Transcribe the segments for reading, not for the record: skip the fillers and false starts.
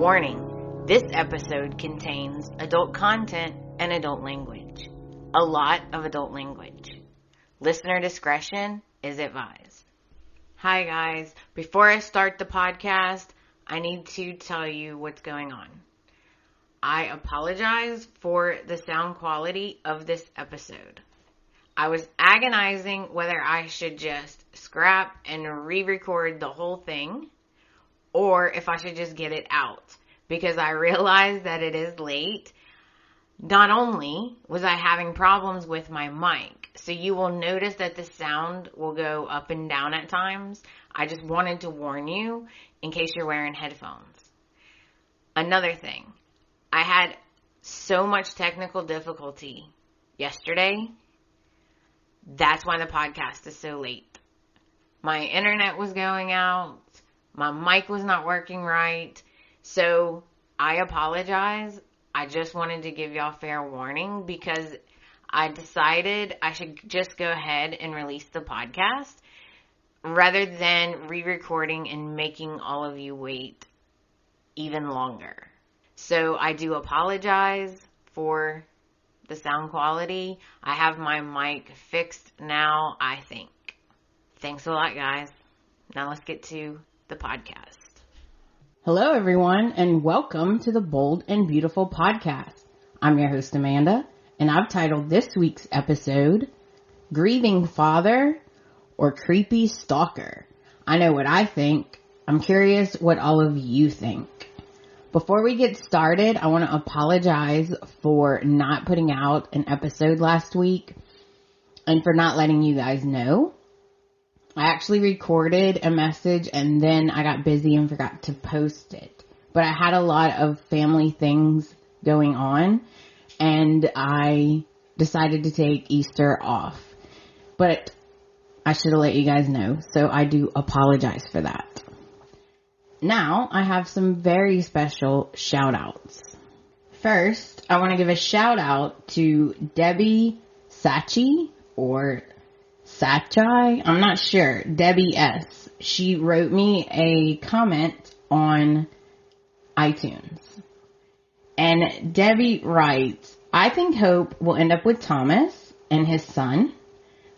Warning, this episode contains adult content and adult language. A lot of adult language. Listener discretion is advised. Hi guys, before I start the podcast, I need to tell you what's going on. I apologize for the sound quality of this episode. I was agonizing whether I should just scrap and re-record the whole thing or if I should just get it out because I realized that it is late. Not only was I having problems with my mic, so you will notice that the sound will go up and down at times. I just wanted to warn you in case you're wearing headphones. Another thing, I had so much technical difficulty yesterday. That's why the podcast is so late. My internet was going out. My mic was not working right. So I apologize. I just wanted to give y'all fair warning because I decided I should just go ahead and release the podcast rather than re-recording and making all of you wait even longer. So I do apologize for the sound quality. I have my mic fixed now, I think. Thanks a lot, guys. Now let's get to the podcast. Hello, everyone, and welcome to the Bold and Beautiful podcast. I'm your host, Amanda, and I've titled this week's episode, Grieving Father or Creepy Stalker. I know what I think. I'm curious what all of you think. Before we get started, I want to apologize for not putting out an episode last week and for not letting you guys know. I actually recorded a message and then I got busy and forgot to post it. But I had a lot of family things going on and I decided to take Easter off. But I should have let you guys know, so I do apologize for that. Now, I have some very special shout outs. First, I want to give a shout out to Debbie Sachi or Sachi, I'm not sure, Debbie S. She wrote me a comment on iTunes. And Debbie writes, I think Hope will end up with Thomas and his son.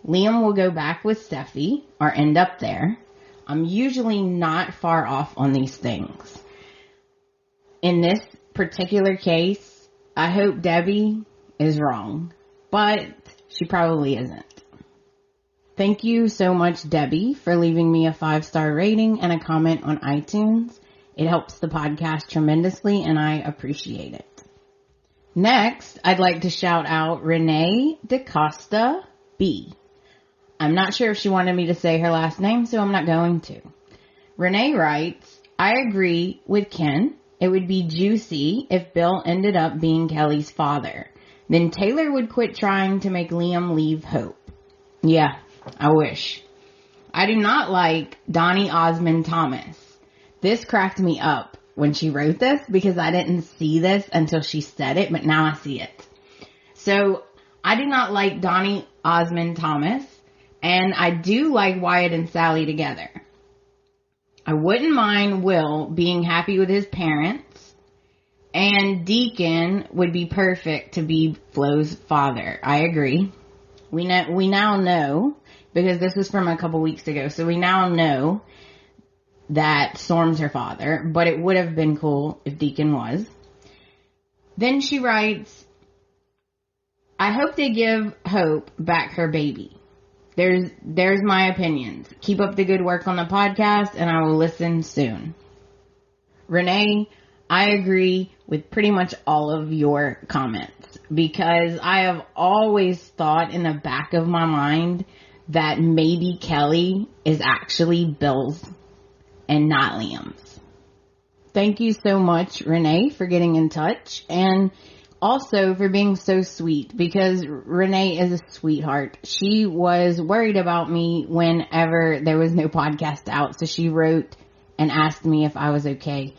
Liam will go back with Steffi or end up there. I'm usually not far off on these things. In this particular case, I hope Debbie is wrong, but she probably isn't. Thank you so much, Debbie, for leaving me a 5-star rating and a comment on iTunes. It helps the podcast tremendously, and I appreciate it. Next, I'd like to shout out Renee DaCosta B. I'm not sure if she wanted me to say her last name, so I'm not going to. Renee writes, I agree with Ken. It would be juicy if Bill ended up being Kelly's father. Then Taylor would quit trying to make Liam leave Hope. Yeah. I wish. I do not like Donny Osmond Thomas. This cracked me up when she wrote this because I didn't see this until she said it, but now I see it. So, I do not like Donny Osmond Thomas, and I do like Wyatt and Sally together. I wouldn't mind Will being happy with his parents, and Deacon would be perfect to be Flo's father. I agree. We now know, because this was from a couple weeks ago, so we now know that Storm's her father, but it would have been cool if Deacon was. Then she writes, I hope they give Hope back her baby. There's my opinions. Keep up the good work on the podcast, and I will listen soon. Renee, I agree with pretty much all of your comments, because I have always thought in the back of my mind that maybe Kelly is actually Bill's and not Liam's. Thank you so much, Renee, for getting in touch, and also for being so sweet, because Renee is a sweetheart. She was worried about me whenever there was no podcast out, so she wrote and asked me if I was okay.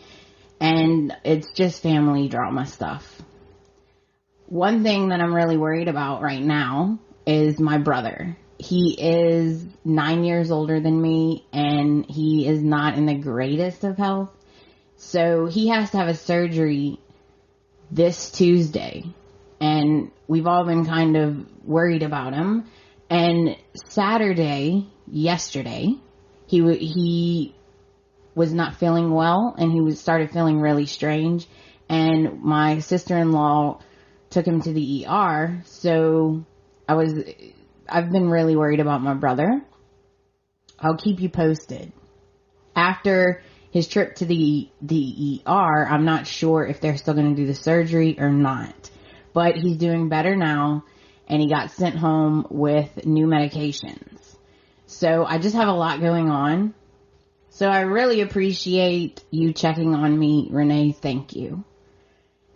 And it's just family drama stuff. One thing that I'm really worried about right now is my brother. He is 9 years older than me, and he is not in the greatest of health. So he has to have a surgery this Tuesday. And we've all been kind of worried about him. And yesterday, he was not feeling well, and he started feeling really strange. And my sister-in-law took him to the ER. So I've been really worried about my brother. I'll keep you posted. After his trip to the ER, I'm not sure if they're still going to do the surgery or not. But he's doing better now, and he got sent home with new medications. So I just have a lot going on. So I really appreciate you checking on me, Renee. Thank you.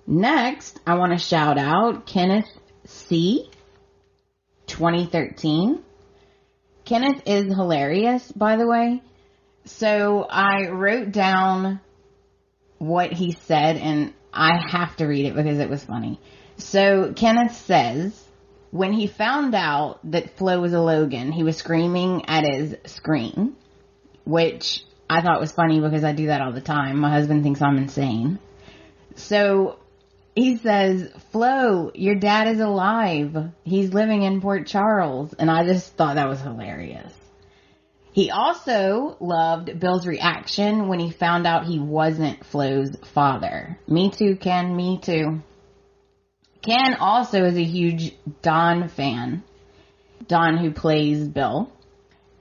Next, I want to shout out Kenneth C. 2013. Kenneth is hilarious, by the way. So I wrote down what he said, and I have to read it because it was funny. So Kenneth says, when he found out that Flo was a Logan, he was screaming at his screen, which I thought was funny because I do that all the time. My husband thinks I'm insane. So he says, Flo, your dad is alive. He's living in Port Charles. And I just thought that was hilarious. He also loved Bill's reaction when he found out he wasn't Flo's father. Me too, Ken. Me too. Ken also is a huge Don fan. Don, who plays Bill.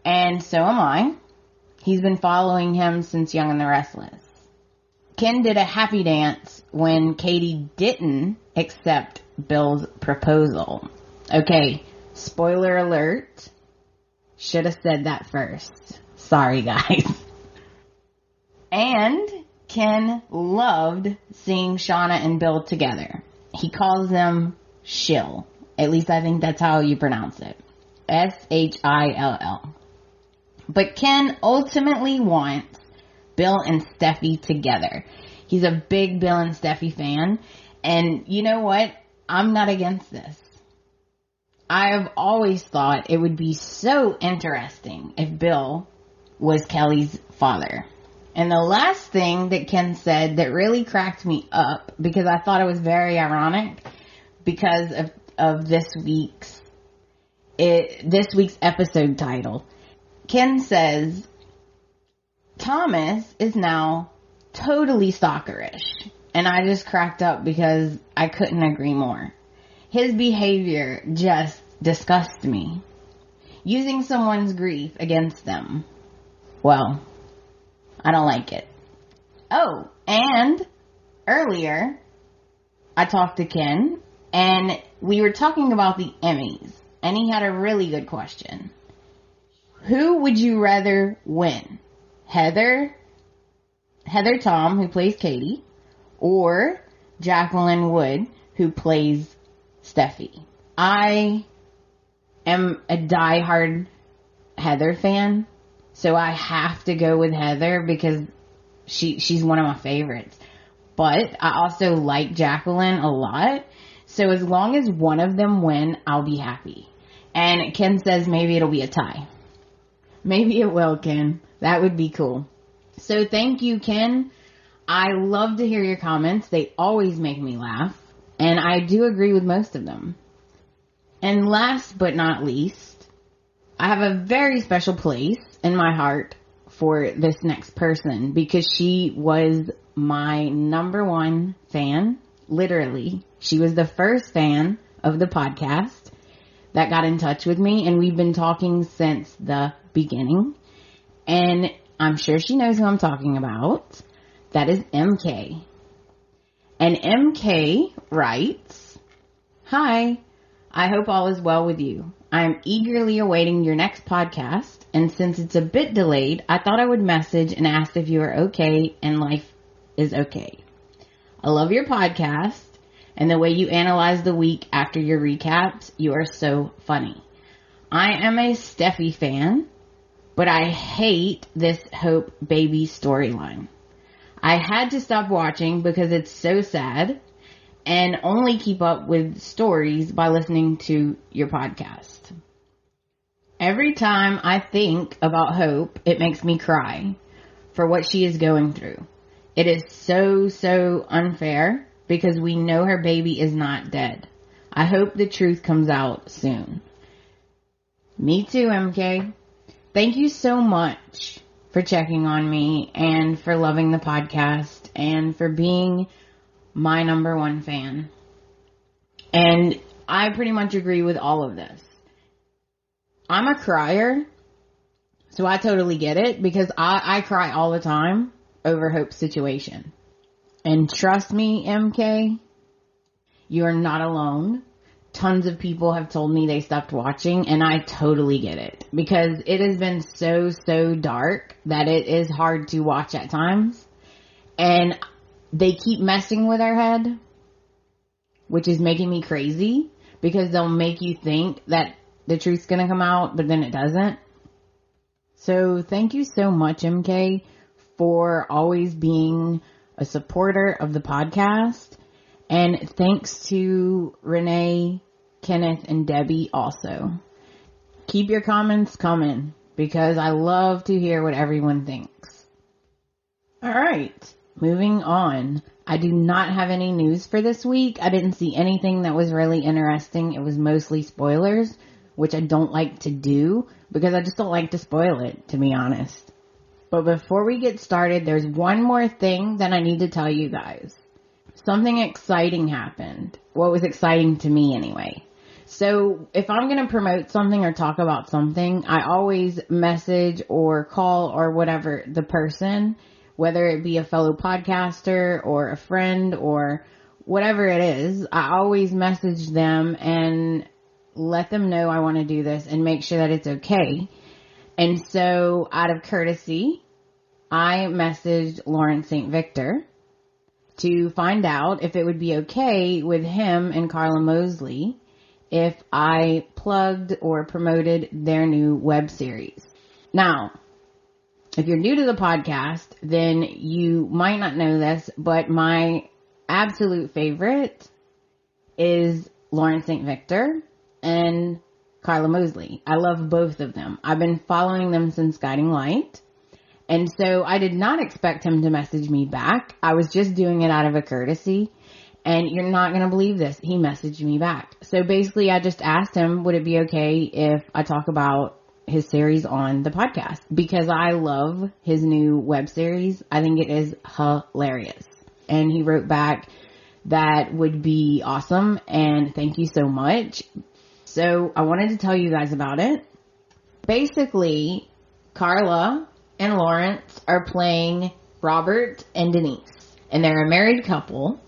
And so am I. He's been following him since Young and the Restless. Ken did a happy dance when Katie didn't accept Bill's proposal. Okay, spoiler alert. Should have said that first. Sorry, guys. And Ken loved seeing Shauna and Bill together. He calls them Shill. At least I think that's how you pronounce it. Shill. But Ken ultimately wants Bill and Steffi together. He's a big Bill and Steffi fan. And you know what? I'm not against this. I have always thought it would be so interesting if Bill was Kelly's father. And the last thing that Ken said that really cracked me up, because I thought it was very ironic because of this week's episode title. Ken says, Thomas is now totally stalkerish. And I just cracked up because I couldn't agree more. His behavior just disgusts me. Using someone's grief against them. Well, I don't like it. Oh, and earlier, I talked to Ken, and we were talking about the Emmys, and he had a really good question. Who would you rather win? Heather Tom, who plays Katie, or Jacqueline Wood, who plays Steffi? I am a diehard Heather fan, so I have to go with Heather because she's one of my favorites. But I also like Jacqueline a lot, so as long as one of them win, I'll be happy. And Ken says maybe it'll be a tie. Maybe it will, Ken. That would be cool. So thank you, Ken. I love to hear your comments. They always make me laugh. And I do agree with most of them. And last but not least, I have a very special place in my heart for this next person because she was my number one fan. Literally. She was the first fan of the podcast that got in touch with me, and we've been talking since the beginning. And I'm sure she knows who I'm talking about. That is MK. And MK writes, Hi, I hope all is well with you. I'm eagerly awaiting your next podcast, and since it's a bit delayed, I thought I would message and ask if you are okay and life is okay. I love your podcast and the way you analyze the week after your recaps. You are so funny. I am a Steffi fan, but I hate this Hope baby storyline. I had to stop watching because it's so sad and only keep up with stories by listening to your podcast. Every time I think about Hope, it makes me cry for what she is going through. It is so, so unfair because we know her baby is not dead. I hope the truth comes out soon. Me too, MK. Thank you so much for checking on me and for loving the podcast and for being my number one fan. And I pretty much agree with all of this. I'm a crier, so I totally get it because I cry all the time over Hope's situation. And trust me, MK, you are not alone. Tons of people have told me they stopped watching, and I totally get it because it has been so, so dark that it is hard to watch at times. And they keep messing with our head, which is making me crazy because they'll make you think that the truth's going to come out, but then it doesn't. So thank you so much, MK, for always being a supporter of the podcast. And thanks to Renee, Kenneth, and Debbie also. Keep your comments coming because I love to hear what everyone thinks. Alright, moving on. I do not have any news for this week. I didn't see anything that was really interesting. It was mostly spoilers, which I don't like to do because I just don't like to spoil it, to be honest. But before we get started, there's one more thing that I need to tell you guys. Something exciting happened. What was exciting to me anyway. So if I'm going to promote something or talk about something, I always message or call or whatever the person, whether it be a fellow podcaster or a friend or whatever it is. I always message them and let them know I want to do this and make sure that it's okay. And so out of courtesy, I messaged Lawrence St. Victor to find out if it would be okay with him and Carla Mosley if I plugged or promoted their new web series. Now, if you're new to the podcast, then you might not know this, but my absolute favorite is Lawrence St. Victor and Carla Mosley. I love both of them. I've been following them since Guiding Light. And so I did not expect him to message me back. I was just doing it out of a courtesy. And you're not going to believe this. He messaged me back. So basically I just asked him, would it be okay if I talk about his series on the podcast? Because I love his new web series. I think it is hilarious. And he wrote back, that would be awesome. And thank you so much. So I wanted to tell you guys about it. Basically, Carla and Lawrence are playing Robert and Denise. And they're a married couple.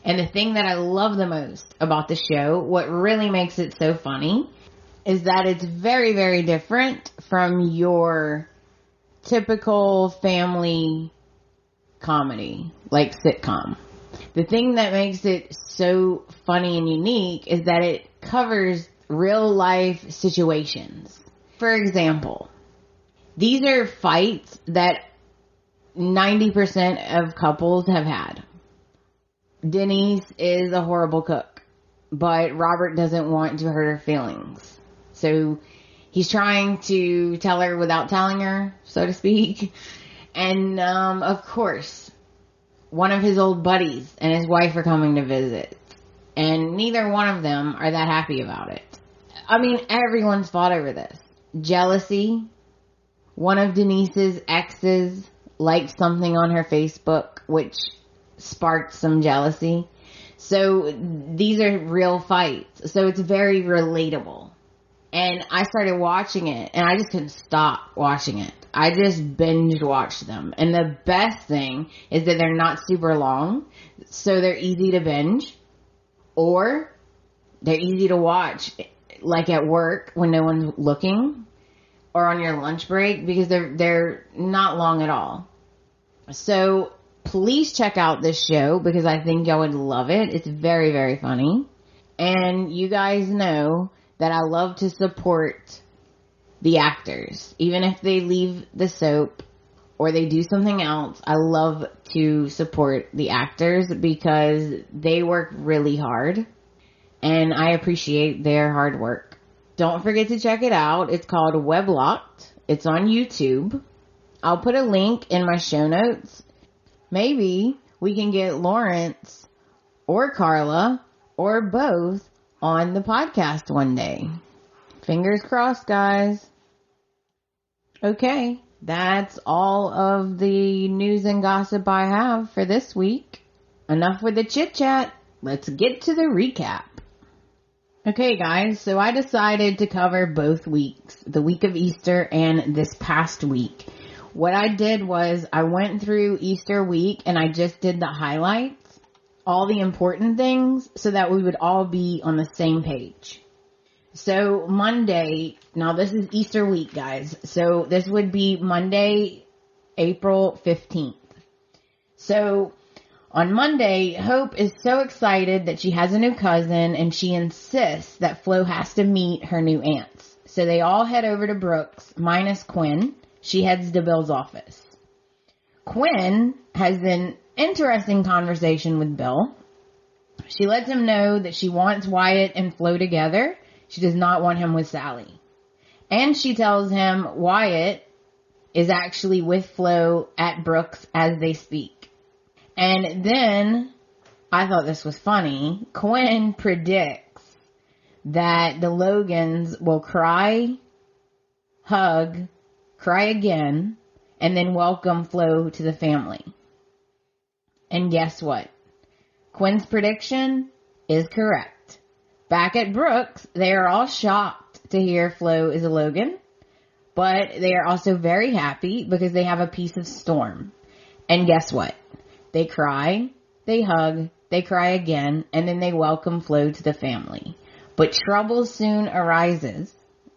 And the thing that I love the most about the show, what really makes it so funny, is that it's very, very different from your typical family comedy, like sitcom. The thing that makes it so funny and unique is that it covers real life situations. For example, these are fights that 90% of couples have had. Denise is a horrible cook, but Robert doesn't want to hurt her feelings. So he's trying to tell her without telling her, so to speak. And, of course, one of his old buddies and his wife are coming to visit. And neither one of them are that happy about it. I mean, everyone's fought over this. Jealousy. One of Denise's exes liked something on her Facebook, which sparked some jealousy. So these are real fights. So it's very relatable. And I started watching it and I just couldn't stop watching it. I just binge watched them. And the best thing is that they're not super long. So they're easy to binge. Or they're easy to watch like at work when no one's looking. Or on your lunch break because they're not long at all. So please check out this show because I think y'all would love it. It's very, very funny. And you guys know that I love to support the actors. Even if they leave the soap or they do something else, I love to support the actors because they work really hard. And I appreciate their hard work. Don't forget to check it out. It's called Weblocked. It's on YouTube. I'll put a link in my show notes. maybe we can get Lawrence or Carla or both on the podcast one day. Fingers crossed, guys. Okay, that's all of the news and gossip I have for this week. Enough with the chit chat. Let's get to the recap. Okay, guys, so I decided to cover both weeks, the week of Easter and this past week. What I did was I went through Easter week and I just did the highlights, all the important things, so that we would all be on the same page. So Monday, now this is Easter week, guys. So this would be Monday, April 15th. So on Monday, Hope is so excited that she has a new cousin and she insists that Flo has to meet her new aunts. So they all head over to Brooks, minus Quinn. She heads to Bill's office. Quinn has an interesting conversation with Bill. She lets him know that she wants Wyatt and Flo together. She does not want him with Sally. And she tells him Wyatt is actually with Flo at Brooks as they speak. And then, I thought this was funny, Quinn predicts that the Logans will cry, hug, cry again, and then welcome Flo to the family. And guess what? Quinn's prediction is correct. Back at Brooks, they are all shocked to hear Flo is a Logan, but they are also very happy because they have a piece of Storm. And guess what? They cry, they hug, they cry again, and then they welcome Flo to the family. But trouble soon arises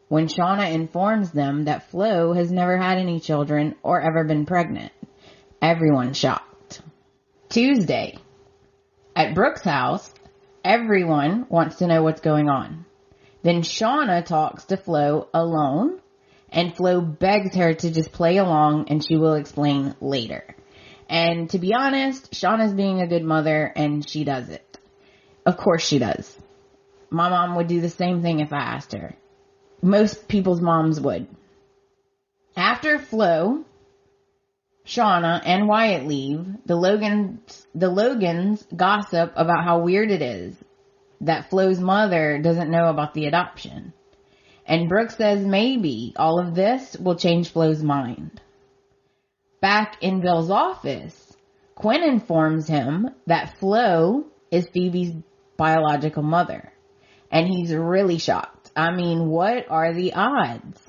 when Shauna informs them that Flo has never had any children or ever been pregnant. Everyone's shocked. Tuesday, at Brooks' house, everyone wants to know what's going on. Then Shauna talks to Flo alone, and Flo begs her to just play along and she will explain later. And to be honest, Shauna's being a good mother and she does it. Of course she does. My mom would do the same thing if I asked her. Most people's moms would. After Flo, Shauna, and Wyatt leave, the Logans gossip about how weird it is that Flo's mother doesn't know about the adoption. And Brooks says maybe all of this will change Flo's mind. Back in Bill's office, Quinn informs him that Flo is Phoebe's biological mother. And he's really shocked. I mean, what are the odds?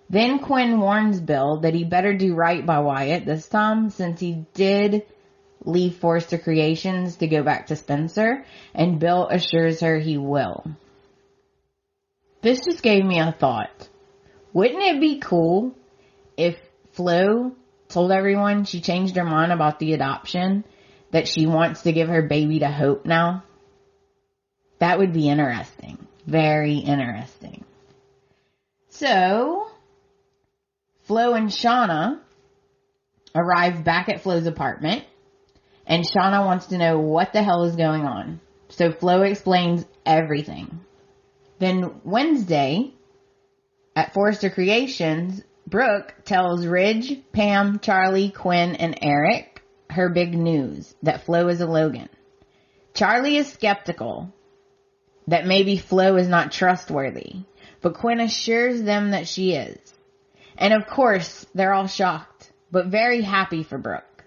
Then Quinn warns Bill that he better do right by Wyatt this time, since he did leave Forrester Creations to go back to Spencer, and Bill assures her he will. This just gave me a thought. Wouldn't it be cool if Flo told everyone she changed her mind about the adoption, that she wants to give her baby to Hope now? That would be interesting. Very interesting. So, Flo and Shauna arrive back at Flo's apartment, and Shauna wants to know what the hell is going on. So Flo explains everything. Then Wednesday, at Forrester Creations, Brooke tells Ridge, Pam, Charlie, Quinn, and Eric her big news, that Flo is a Logan. Charlie is skeptical that maybe Flo is not trustworthy, but Quinn assures them that she is. And of course, they're all shocked, but very happy for Brooke.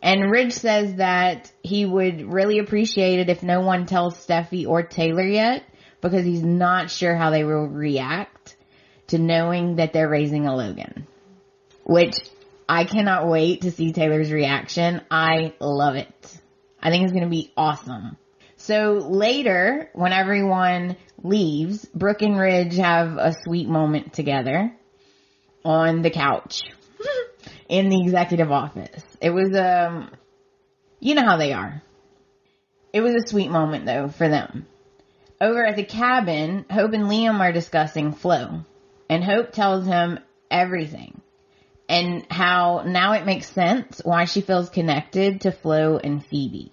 And Ridge says that he would really appreciate it if no one tells Steffi or Taylor yet, because he's not sure how they will react to knowing that they're raising a Logan. Which, I cannot wait to see Taylor's reaction. I love it. I think it's going to be awesome. So later, when everyone leaves, Brooke and Ridge have a sweet moment together on the couch in the executive office. It was, you know how they are. It was a sweet moment though for them. Over at the cabin, Hope and Liam are discussing Flo, and Hope tells him everything and how now it makes sense why she feels connected to Flo and Phoebe.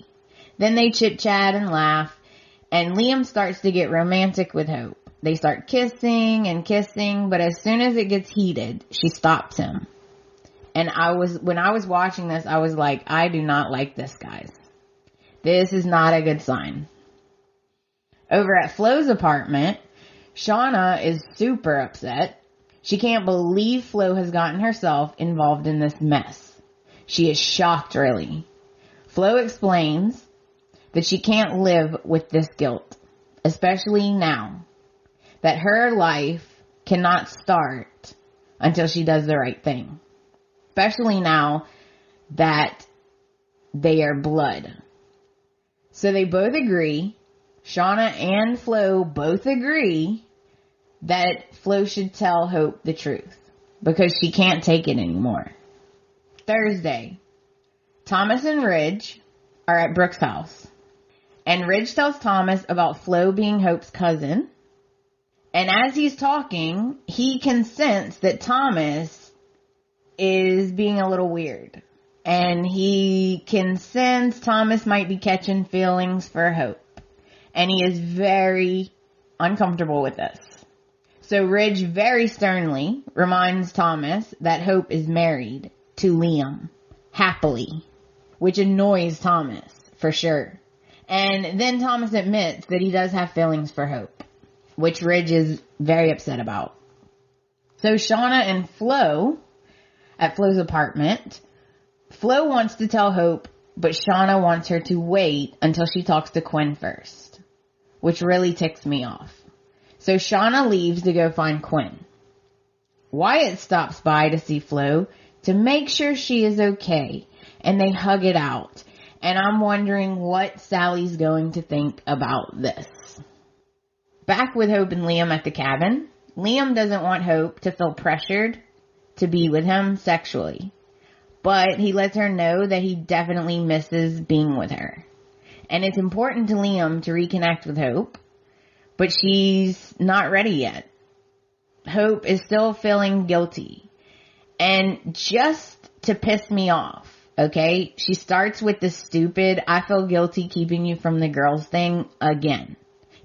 Then they chit chat and laugh, and Liam starts to get romantic with Hope. They start kissing and kissing, but as soon as it gets heated, she stops him. And when I was watching this, I was like, I do not like this, guys. This is not a good sign. Over at Flo's apartment, Shauna is super upset. She can't believe Flo has gotten herself involved in this mess. She is shocked, really. Flo explains that she can't live with this guilt, especially now that her life cannot start until she does the right thing. Especially now that they are blood. So they both agree, Shauna and Flo both agree that Flo should tell Hope the truth because she can't take it anymore. Thursday, Thomas and Ridge are at Brooke's house. And Ridge tells Thomas about Flo being Hope's cousin. And as he's talking, he can sense that Thomas is being a little weird. And he can sense Thomas might be catching feelings for Hope. And he is very uncomfortable with this. So Ridge very sternly reminds Thomas that Hope is married to Liam. Happily. Which annoys Thomas, for sure. And then Thomas admits that he does have feelings for Hope. Which Ridge is very upset about. So Shauna and Flo at Flo's apartment. Flo wants to tell Hope, but Shauna wants her to wait until she talks to Quinn first. Which really ticks me off. So Shauna leaves to go find Quinn. Wyatt stops by to see Flo to make sure she is okay. And they hug it out. And I'm wondering what Sally's going to think about this. Back with Hope and Liam at the cabin. Liam doesn't want Hope to feel pressured to be with him sexually. But he lets her know that he definitely misses being with her. And it's important to Liam to reconnect with Hope. But she's not ready yet. Hope is still feeling guilty. And just to piss me off, okay, she starts with this stupid, I feel guilty keeping you from the girls thing again.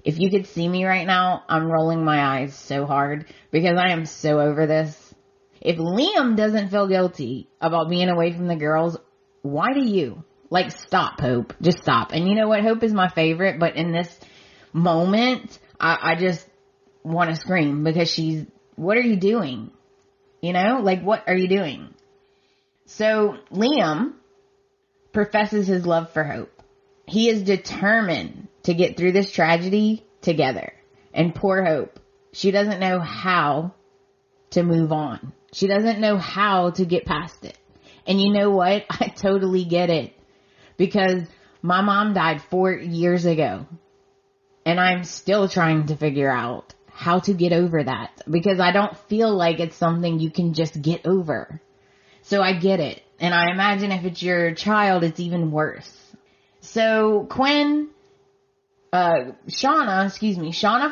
If you could see me right now, I'm rolling my eyes so hard because I am so over this. If Liam doesn't feel guilty about being away from the girls, why do you? Like, stop, Hope. Just stop. And you know what? Hope is my favorite, but in this moment, I just want to scream because what are you doing? You know, like, what are you doing? So Liam professes his love for Hope. He is determined to get through this tragedy together. And poor Hope, she doesn't know how to move on. She doesn't know how to get past it. And you know what? I totally get it. Because my mom died 4 years ago. And I'm still trying to figure out how to get over that. Because I don't feel like it's something you can just get over. So I get it. And I imagine if it's your child, it's even worse. So Shauna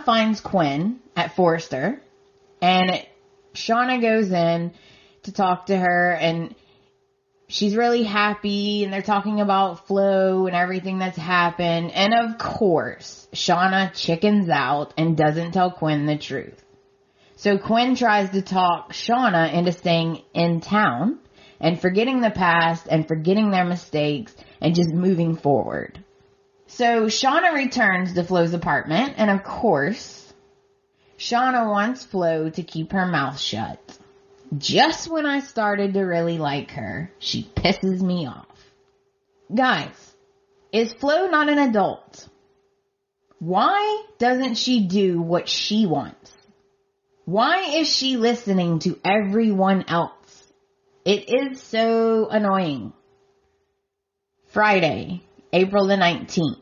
finds Quinn at Forrester. And Shauna goes in to talk to her. And she's really happy. And they're talking about Flo and everything that's happened. And of course, Shauna chickens out and doesn't tell Quinn the truth. So Quinn tries to talk Shauna into staying in town and forgetting the past and forgetting their mistakes and just moving forward. So Shauna returns to Flo's apartment, and of course, Shauna wants Flo to keep her mouth shut. Just when I started to really like her, she pisses me off. Guys, is Flo not an adult? Why doesn't she do what she wants? Why is she listening to everyone else? It is so annoying. Friday, April the 19th.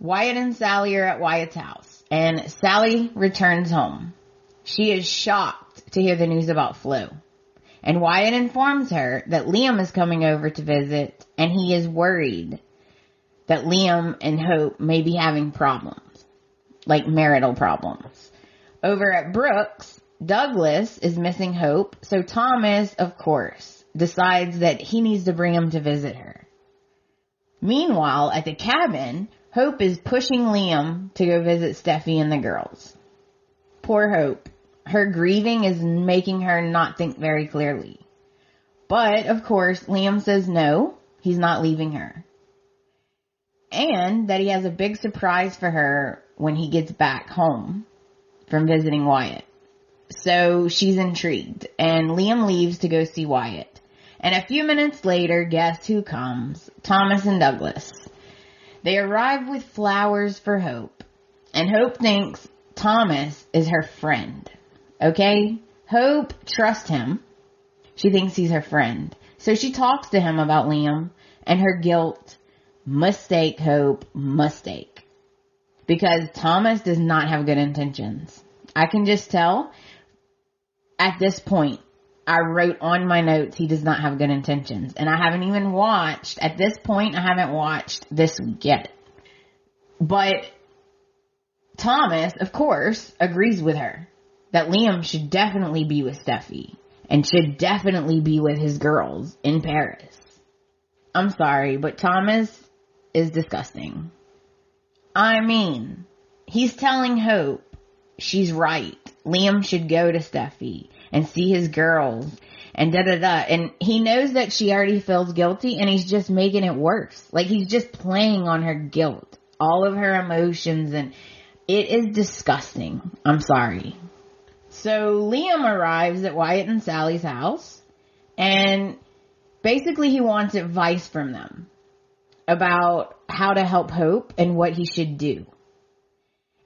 Wyatt and Sally are at Wyatt's house, and Sally returns home. She is shocked to hear the news about Flo. And Wyatt informs her that Liam is coming over to visit, and he is worried that Liam and Hope may be having problems, like marital problems. Over at Brooks, Douglas is missing Hope, so Thomas, of course, decides that he needs to bring him to visit her. Meanwhile, at the cabin, Hope is pushing Liam to go visit Steffi and the girls. Poor Hope. Her grieving is making her not think very clearly. But, of course, Liam says no, he's not leaving her. And that he has a big surprise for her when he gets back home from visiting Wyatt. So she's intrigued, and Liam leaves to go see Wyatt. And a few minutes later, guess who comes? Thomas and Douglas. They arrive with flowers for Hope, and Hope thinks Thomas is her friend. Okay? Hope trusts him. She thinks he's her friend. So she talks to him about Liam and her guilt. Mistake, Hope. Mistake. Because Thomas does not have good intentions. I can just tell at this point, I wrote on my notes he does not have good intentions. And I haven't even watched, at this point, I haven't watched this week yet. But Thomas, of course, agrees with her that Liam should definitely be with Steffi and should definitely be with his girls in Paris. I'm sorry, but Thomas is disgusting. I mean, he's telling Hope she's right. Liam should go to Steffi and see his girls and da-da-da. And he knows that she already feels guilty and he's just making it worse. Like he's just playing on her guilt, all of her emotions, and it is disgusting. I'm sorry. So Liam arrives at Wyatt and Sally's house and basically he wants advice from them about how to help Hope and what he should do.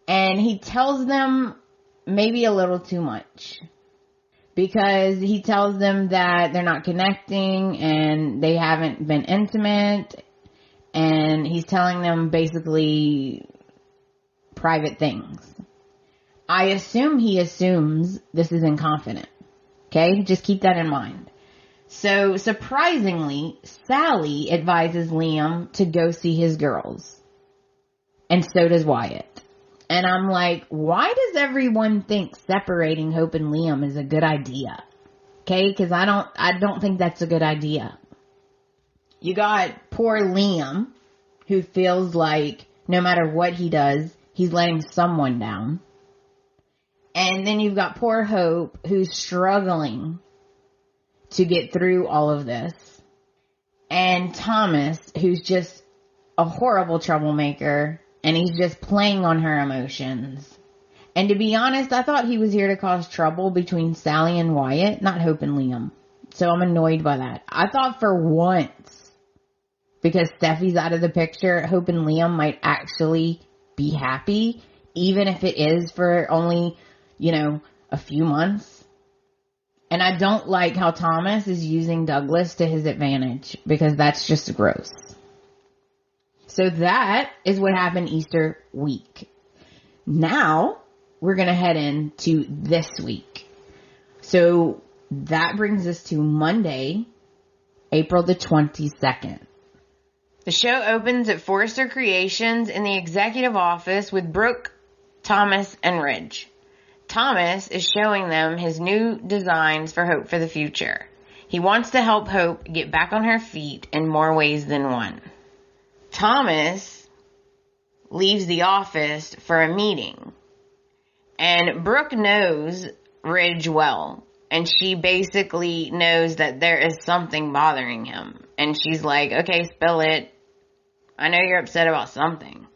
And he tells them maybe a little too much. Because he tells them that they're not connecting and they haven't been intimate. And he's telling them basically private things. I assume he assumes this is in confidence. Okay? Just keep that in mind. So, surprisingly, Sally advises Liam to go see his girls. And so does Wyatt. And I'm like, why does everyone think separating Hope and Liam is a good idea? Okay? Because I don't think that's a good idea. You got poor Liam, who feels like no matter what he does, he's letting someone down. And then you've got poor Hope, who's struggling to get through all of this. And Thomas, who's just a horrible troublemaker, and he's just playing on her emotions. And to be honest, I thought he was here to cause trouble between Sally and Wyatt, not Hope and Liam. So I'm annoyed by that. I thought for once, because Steffi's out of the picture, Hope and Liam might actually be happy, even if it is for only, a few months. And I don't like how Thomas is using Douglas to his advantage, because that's just gross. So that is what happened Easter week. Now we're going to head into this week. So that brings us to Monday, April the 22nd. The show opens at Forrester Creations in the executive office with Brooke, Thomas, and Ridge. Thomas is showing them his new designs for Hope for the future. He wants to help Hope get back on her feet in more ways than one. Thomas leaves the office for a meeting. And Brooke knows Ridge well. And she basically knows that there is something bothering him. And she's like, okay, spill it. I know you're upset about something.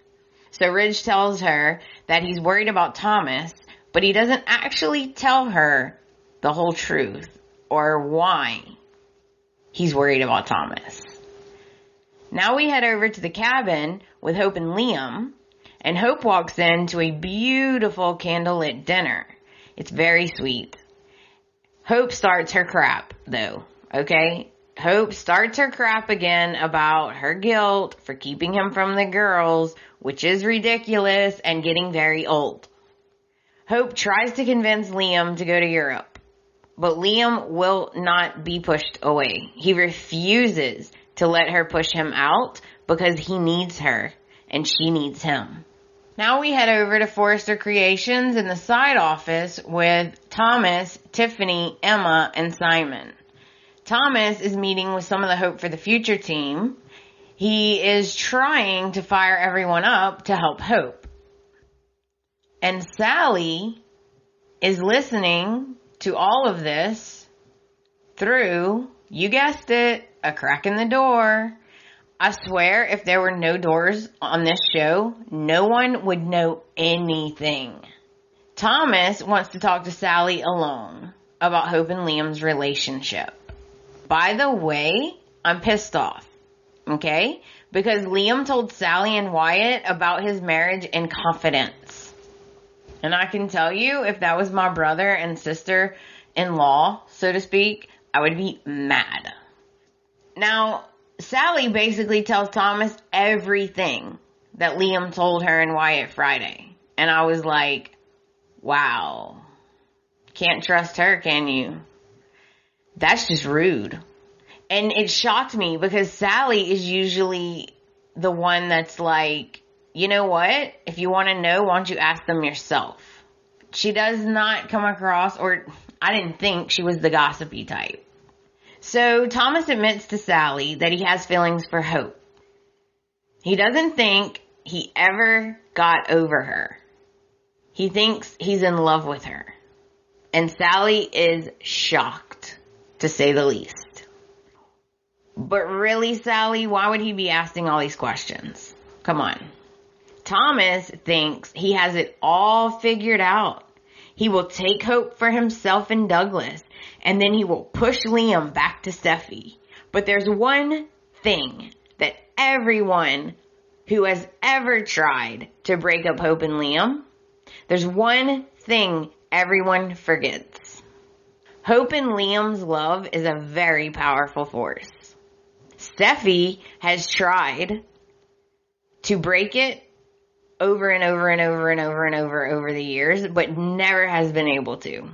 So Ridge tells her that he's worried about Thomas, but he doesn't actually tell her the whole truth or why he's worried about Thomas. Now we head over to the cabin with Hope and Liam, and Hope walks into a beautiful candlelit dinner. It's very sweet. Hope starts her crap, though, okay? Hope starts her crap again about her guilt for keeping him from the girls, which is ridiculous and getting very old. Hope tries to convince Liam to go to Europe, but Liam will not be pushed away. He refuses to let her push him out because he needs her and she needs him. Now we head over to Forrester Creations in the side office with Thomas, Tiffany, Emma, and Simon. Thomas is meeting with some of the Hope for the Future team. He is trying to fire everyone up to help Hope. And Sally is listening to all of this through You guessed it, a crack in the door. I swear, if there were no doors on this show, no one would know anything. Thomas wants to talk to Sally alone about Hope and Liam's relationship. By the way, I'm pissed off, okay? Because Liam told Sally and Wyatt about his marriage in confidence. And I can tell you, if that was my brother and sister-in-law, so to speak, I would be mad. Now, Sally basically tells Thomas everything that Liam told her and Wyatt Friday. And I was like, wow. Can't trust her, can you? That's just rude. And it shocked me because Sally is usually the one that's like, you know what? If you want to know, why don't you ask them yourself? She does not come across, or I didn't think she was the gossipy type. So Thomas admits to Sally that he has feelings for Hope. He doesn't think he ever got over her. He thinks he's in love with her. And Sally is shocked, to say the least. But really, Sally, why would he be asking all these questions? Come on. Thomas thinks he has it all figured out. He will take Hope for himself and Douglas, and then he will push Liam back to Steffi. But there's one thing that everyone who has ever tried to break up Hope and Liam, there's one thing everyone forgets. Hope and Liam's love is a very powerful force. Steffi has tried to break it over and over and over and over and over the years, but never has been able to.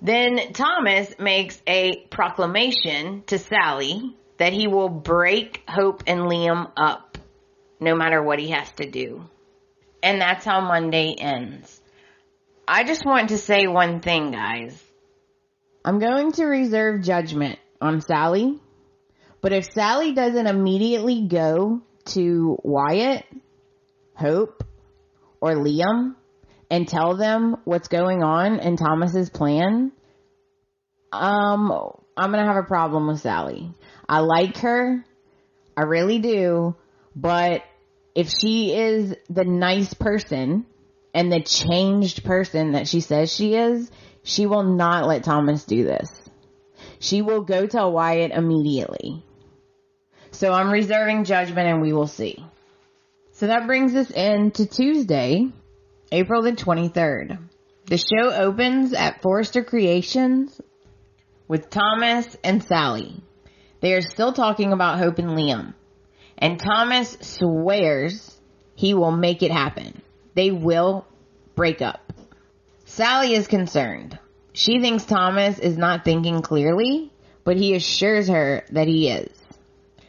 Then Thomas makes a proclamation to Sally that he will break Hope and Liam up, no matter what he has to do. And that's how Monday ends. I just want to say one thing, guys. I'm going to reserve judgment on Sally, but if Sally doesn't immediately go to Wyatt, Hope, or Liam and tell them what's going on in Thomas's plan, I'm going to have a problem with Sally. I like her. I really do. But if she is the nice person and the changed person that she says she is, she will not let Thomas do this. She will go tell Wyatt immediately. So I'm reserving judgment and we will see. So that brings us into Tuesday, April the 23rd. The show opens at Forrester Creations with Thomas and Sally. They are still talking about Hope and Liam. And Thomas swears he will make it happen. They will break up. Sally is concerned. She thinks Thomas is not thinking clearly, but he assures her that he is.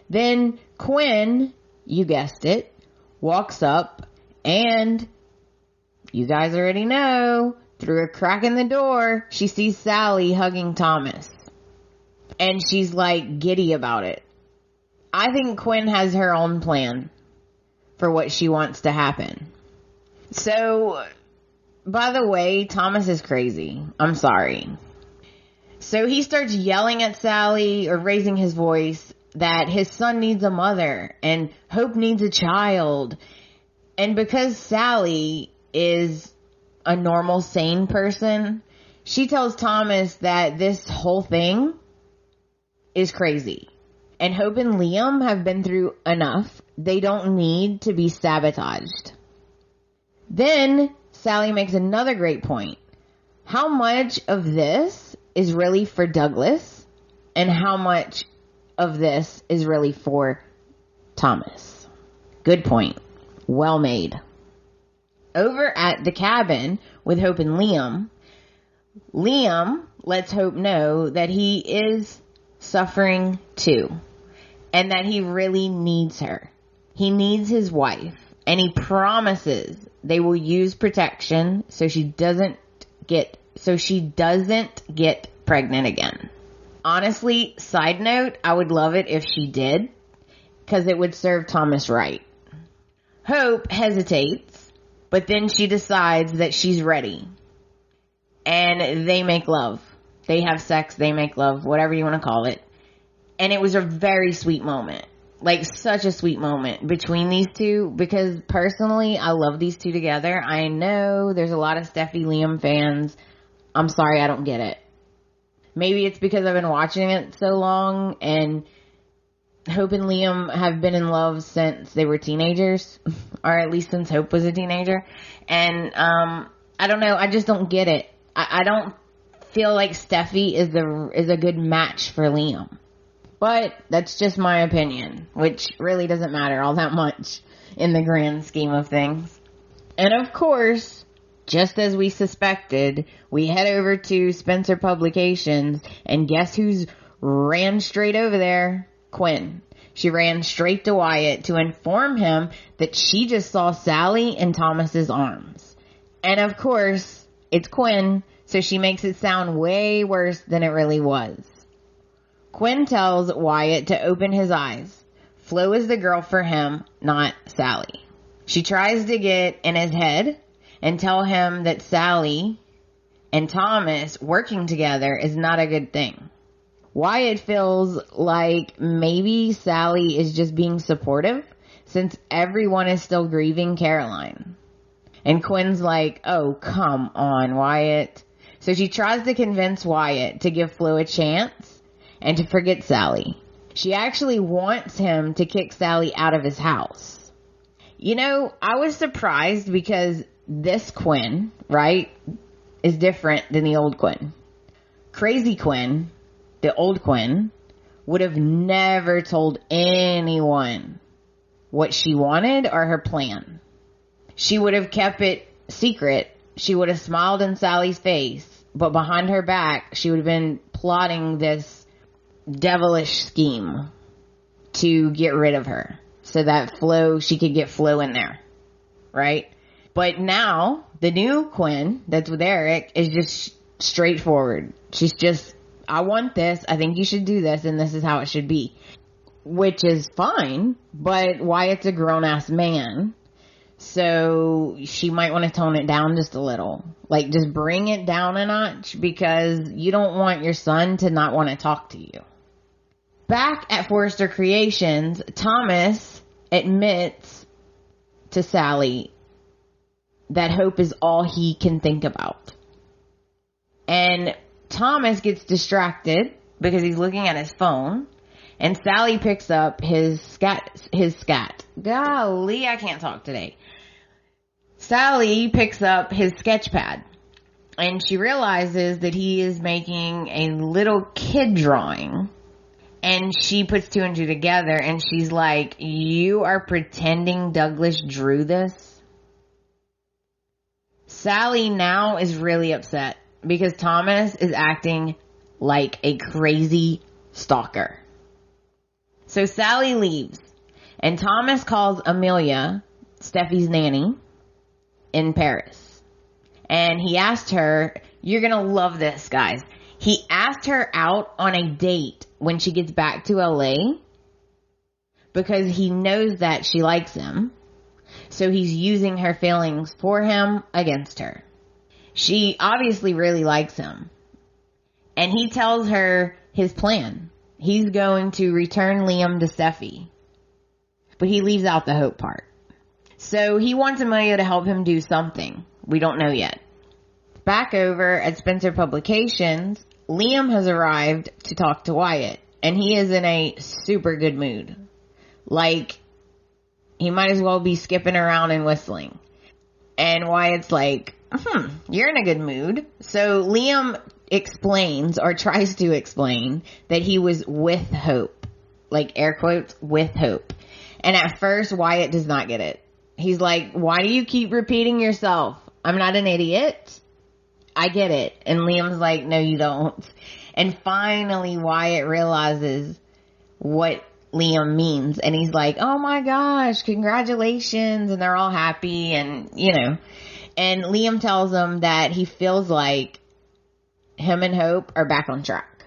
Then Quinn, you guessed it, walks up and, you guys already know, through a crack in the door, she sees Sally hugging Thomas. And she's like giddy about it. I think Quinn has her own plan for what she wants to happen. So, by the way, Thomas is crazy. I'm sorry. So he starts yelling at Sally, or raising his voice, that his son needs a mother and Hope needs a child. And because Sally is a normal, sane person, she tells Thomas that this whole thing is crazy. And Hope and Liam have been through enough. They don't need to be sabotaged. Then Sally makes another great point. How much of this is really for Douglas? And how much of this is really for Thomas? Good point. Well made. Over at the cabin with Hope and Liam, Liam lets Hope know that he is suffering too. And that he really needs her. He needs his wife. And he promises they will use protection so she doesn't get pregnant again. Honestly, side note, I would love it if she did, because it would serve Thomas right. Hope hesitates, but then she decides that she's ready. And they make love. They have sex, they make love, whatever you want to call it. And it was a very sweet moment. Like, such a sweet moment between these two, because personally, I love these two together. I know there's a lot of Steffi Liam fans. I'm sorry, I don't get it. Maybe it's because I've been watching it so long, and Hope and Liam have been in love since they were teenagers, or at least since Hope was a teenager. And I don't know, I just don't get it. I don't feel like Steffi is a good match for Liam. But that's just my opinion, which really doesn't matter all that much in the grand scheme of things. And of course, just as we suspected, we head over to Spencer Publications, and guess who's ran straight over there? Quinn. She ran straight to Wyatt to inform him that she just saw Sally in Thomas's arms. And of course, it's Quinn, so she makes it sound way worse than it really was. Quinn tells Wyatt to open his eyes. Flo is the girl for him, not Sally. She tries to get in his head and tell him that Sally and Thomas working together is not a good thing. Wyatt feels like maybe Sally is just being supportive since everyone is still grieving Caroline. And Quinn's like, oh, come on, Wyatt. So she tries to convince Wyatt to give Flo a chance and to forget Sally. She actually wants him to kick Sally out of his house. You know, I was surprised because this Quinn, right, is different than the old Quinn. Crazy Quinn, the old Quinn, would have never told anyone what she wanted or her plan. She would have kept it secret. She would have smiled in Sally's face, but behind her back, she would have been plotting this devilish scheme to get rid of her so that she could get Flo in there, right? But now the new Quinn that's with Eric is just straightforward. She's just, I want this, I think you should do this, and this is how it should be, which is fine. But Wyatt's a grown-ass man, so she might want to tone it down just a little, like just bring it down a notch, because you don't want your son to not want to talk to you. Back at Forrester Creations, Thomas admits to Sally that Hope is all he can think about. And Thomas gets distracted because he's looking at his phone, and Sally picks up his scat. Golly, I can't talk today. Sally picks up his sketch pad, and she realizes that he is making a little kid drawing. And she puts two and two together, and she's like, you are pretending Douglas drew this? Sally now is really upset because Thomas is acting like a crazy stalker. So Sally leaves, and Thomas calls Amelia, Steffi's nanny, in Paris. And he asked her, you're gonna love this, guys. He asked her out on a date when she gets back to LA because he knows that she likes him. So he's using her feelings for him against her. She obviously really likes him. And he tells her his plan. He's going to return Liam to Steffi. But he leaves out the Hope part. So he wants Amelia to help him do something. We don't know yet. Back over at Spencer Publications, Liam has arrived to talk to Wyatt, and he is in a super good mood. Like, he might as well be skipping around and whistling. And Wyatt's like, you're in a good mood. So Liam explains, or tries to explain, that he was with Hope. Like, air quotes, with Hope. And at first, Wyatt does not get it. He's like, why do you keep repeating yourself? I'm not an idiot. I get it. And Liam's like, no, you don't. And finally, Wyatt realizes what Liam means. And he's like, oh my gosh, congratulations. And they're all happy. And, you know. And Liam tells him that he feels like him and Hope are back on track.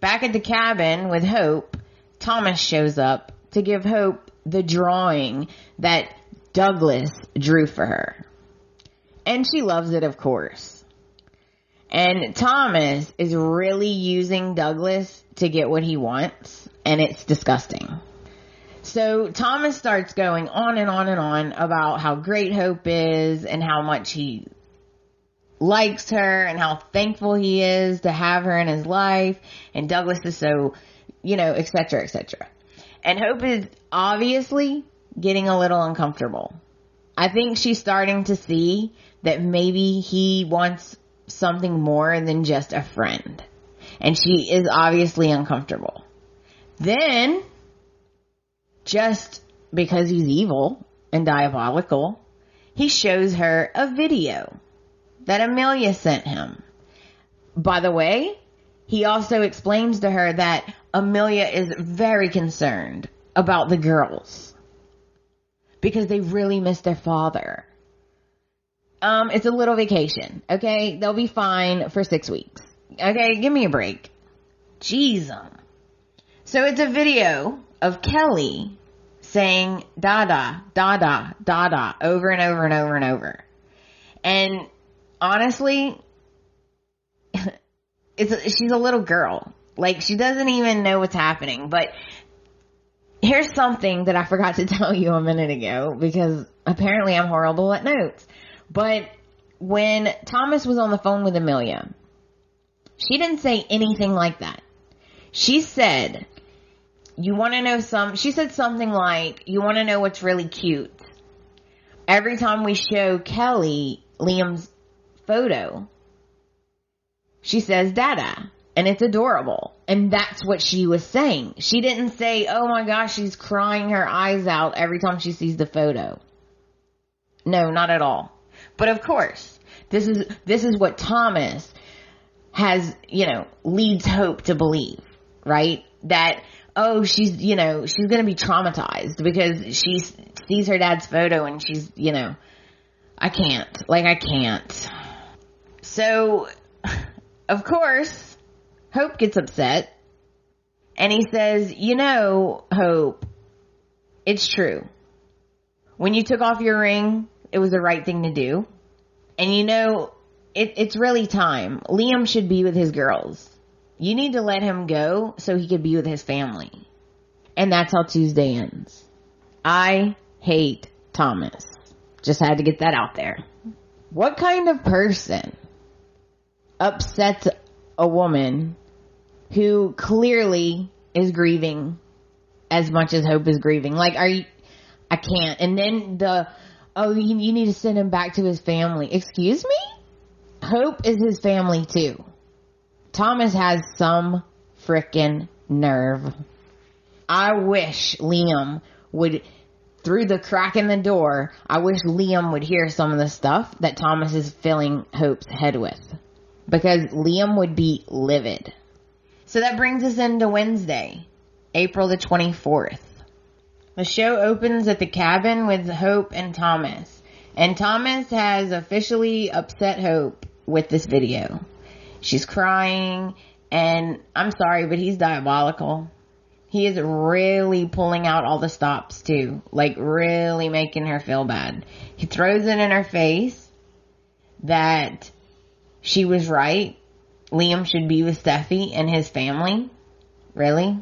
Back at the cabin with Hope, Thomas shows up to give Hope the drawing that Douglas drew for her. And she loves it, of course. And Thomas is really using Douglas to get what he wants, and it's disgusting. So Thomas starts going on and on and on about how great Hope is and how much he likes her and how thankful he is to have her in his life. And Douglas is so, etc., etc. And Hope is obviously getting a little uncomfortable. I think she's starting to see that maybe he wants something more than just a friend. And she is obviously uncomfortable. Then, just because he's evil and diabolical, he shows her a video that Amelia sent him. By the way, he also explains to her that Amelia is very concerned about the girls because they really miss their father. It's a little vacation, okay? They'll be fine for 6 weeks. Okay, give me a break. Jeez. So it's a video of Kelly saying "dada, dada, dada" over and over and over and over. And honestly, she's a little girl. Like, she doesn't even know what's happening. But here's something that I forgot to tell you a minute ago, because apparently I'm horrible at notes. But when Thomas was on the phone with Amelia, she didn't say anything like that. She said, she said something like, "You want to know what's really cute? Every time we show Kelly Liam's photo, she says dada, and it's adorable." And that's what she was saying. She didn't say, "Oh my gosh, she's crying her eyes out every time she sees the photo." No, not at all. But of course, this is what Thomas has, leads Hope to believe, right? That, oh, she's going to be traumatized because she sees her dad's photo and she's, I can't. So, of course, Hope gets upset and he says, "Hope, it's true. When you took off your ring, it was the right thing to do. And it's really time. Liam should be with his girls. You need to let him go so he could be with his family." And that's how Tuesday ends. I hate Thomas. Just had to get that out there. What kind of person upsets a woman who clearly is grieving as much as Hope is grieving? Like, I can't. And then you need to send him back to his family. Excuse me? Hope is his family too. Thomas has some frickin' nerve. I wish Liam would, through the crack in the door, I wish Liam would hear some of the stuff that Thomas is filling Hope's head with. Because Liam would be livid. So that brings us into Wednesday, April the 24th. The show opens at the cabin with Hope and Thomas. And Thomas has officially upset Hope with this video. She's crying, and I'm sorry, but he's diabolical. He is really pulling out all the stops too. Like, really making her feel bad. He throws it in her face that she was right. Liam should be with Steffi and his family. Really?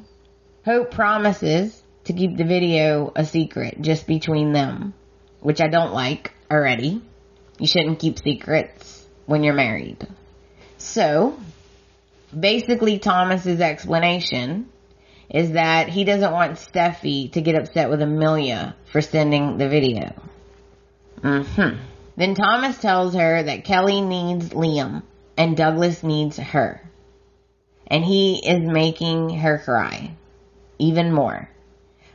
Hope promises to keep the video a secret just between them, which I don't like already. You shouldn't keep secrets when you're married. So, basically Thomas's explanation is that he doesn't want Steffi to get upset with Amelia for sending the video. Then Thomas tells her that Kelly needs Liam and Douglas needs her. And he is making her cry even more,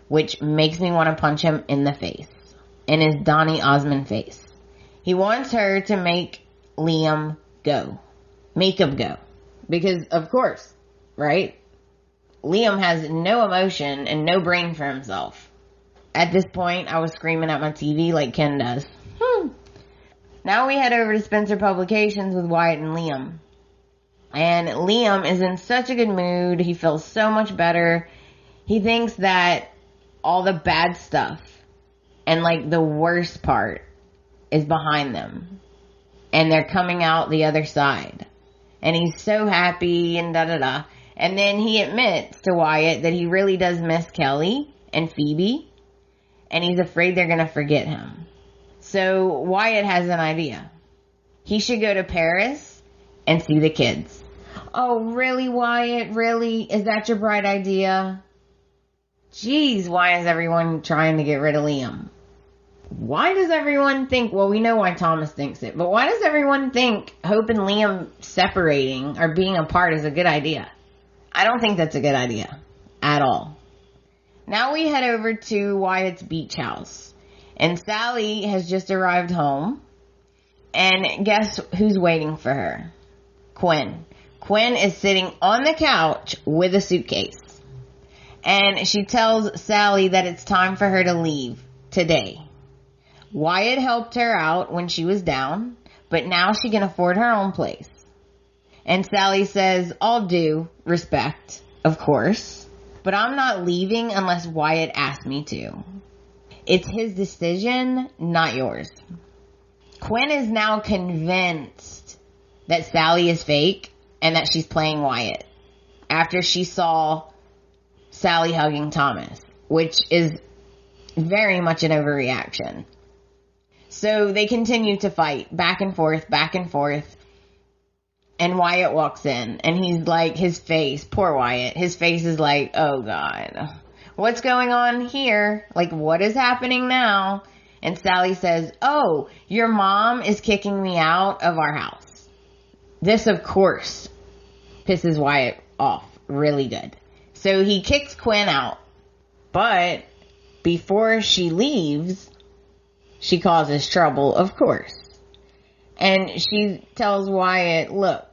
which makes me want to punch him in the face, in his Donny Osmond face. He wants her to make Liam go. Make him go. Because, of course, right? Liam has no emotion and no brain for himself. At this point, I was screaming at my TV like Ken does. Now we head over to Spencer Publications with Wyatt and Liam. And Liam is in such a good mood. He feels so much better. He thinks that all the bad stuff and like the worst part is behind them. And they're coming out the other side. and he's so happy and da-da-da. And then he admits to Wyatt that he really does miss Kelly and Phoebe, and he's afraid they're going to forget him. So Wyatt has an idea. He should go to Paris and see the kids. Oh, really, Wyatt? Really? Is that your bright idea? Jeez, why is everyone trying to get rid of Liam? Why does everyone think, well, we know why Thomas thinks it, but why does everyone think Hope and Liam separating or being apart is a good idea? I don't think that's a good idea at all. Now we head over to Wyatt's beach house, and Sally has just arrived home, and guess who's waiting for her? Quinn. Quinn is sitting on the couch with a suitcase, and she tells Sally that it's time for her to leave today. Wyatt helped her out when she was down, but now she can afford her own place. And Sally says, I'll do, respect, of course, but I'm not leaving unless Wyatt asks me to. It's his decision, not yours. Quinn is now convinced that Sally is fake and that she's playing Wyatt after she saw Sally hugging Thomas, which is very much an overreaction. So they continue to fight back and forth, and Wyatt walks in, and he's like, his face, poor Wyatt, his face is like, oh God, what's going on here? Like, what is happening now? And Sally says, oh, your mom is kicking me out of our house. This, of course, pisses Wyatt off really good. So he kicks Quinn out, but before she leaves, she causes trouble, of course. And she tells Wyatt, look,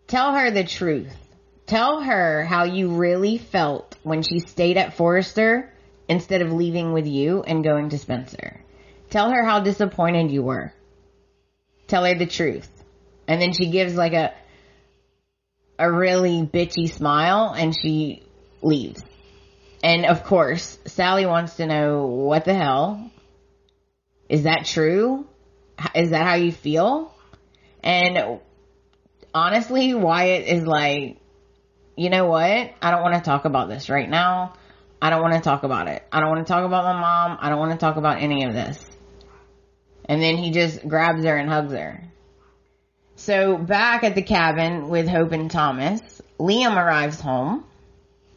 tell her the truth. Tell her how you really felt when she stayed at Forrester instead of leaving with you and going to Spencer. Tell her how disappointed you were. Tell her the truth. And then she gives like a really bitchy smile, and she leaves. And of course, Sally wants to know, what the hell? Is that true? Is that how you feel? And honestly, Wyatt is like, you know what? I don't want to talk about this right now. I don't want to talk about it. I don't want to talk about my mom. I don't want to talk about any of this. And then he just grabs her and hugs her. So back at the cabin with Hope and Thomas, Liam arrives home,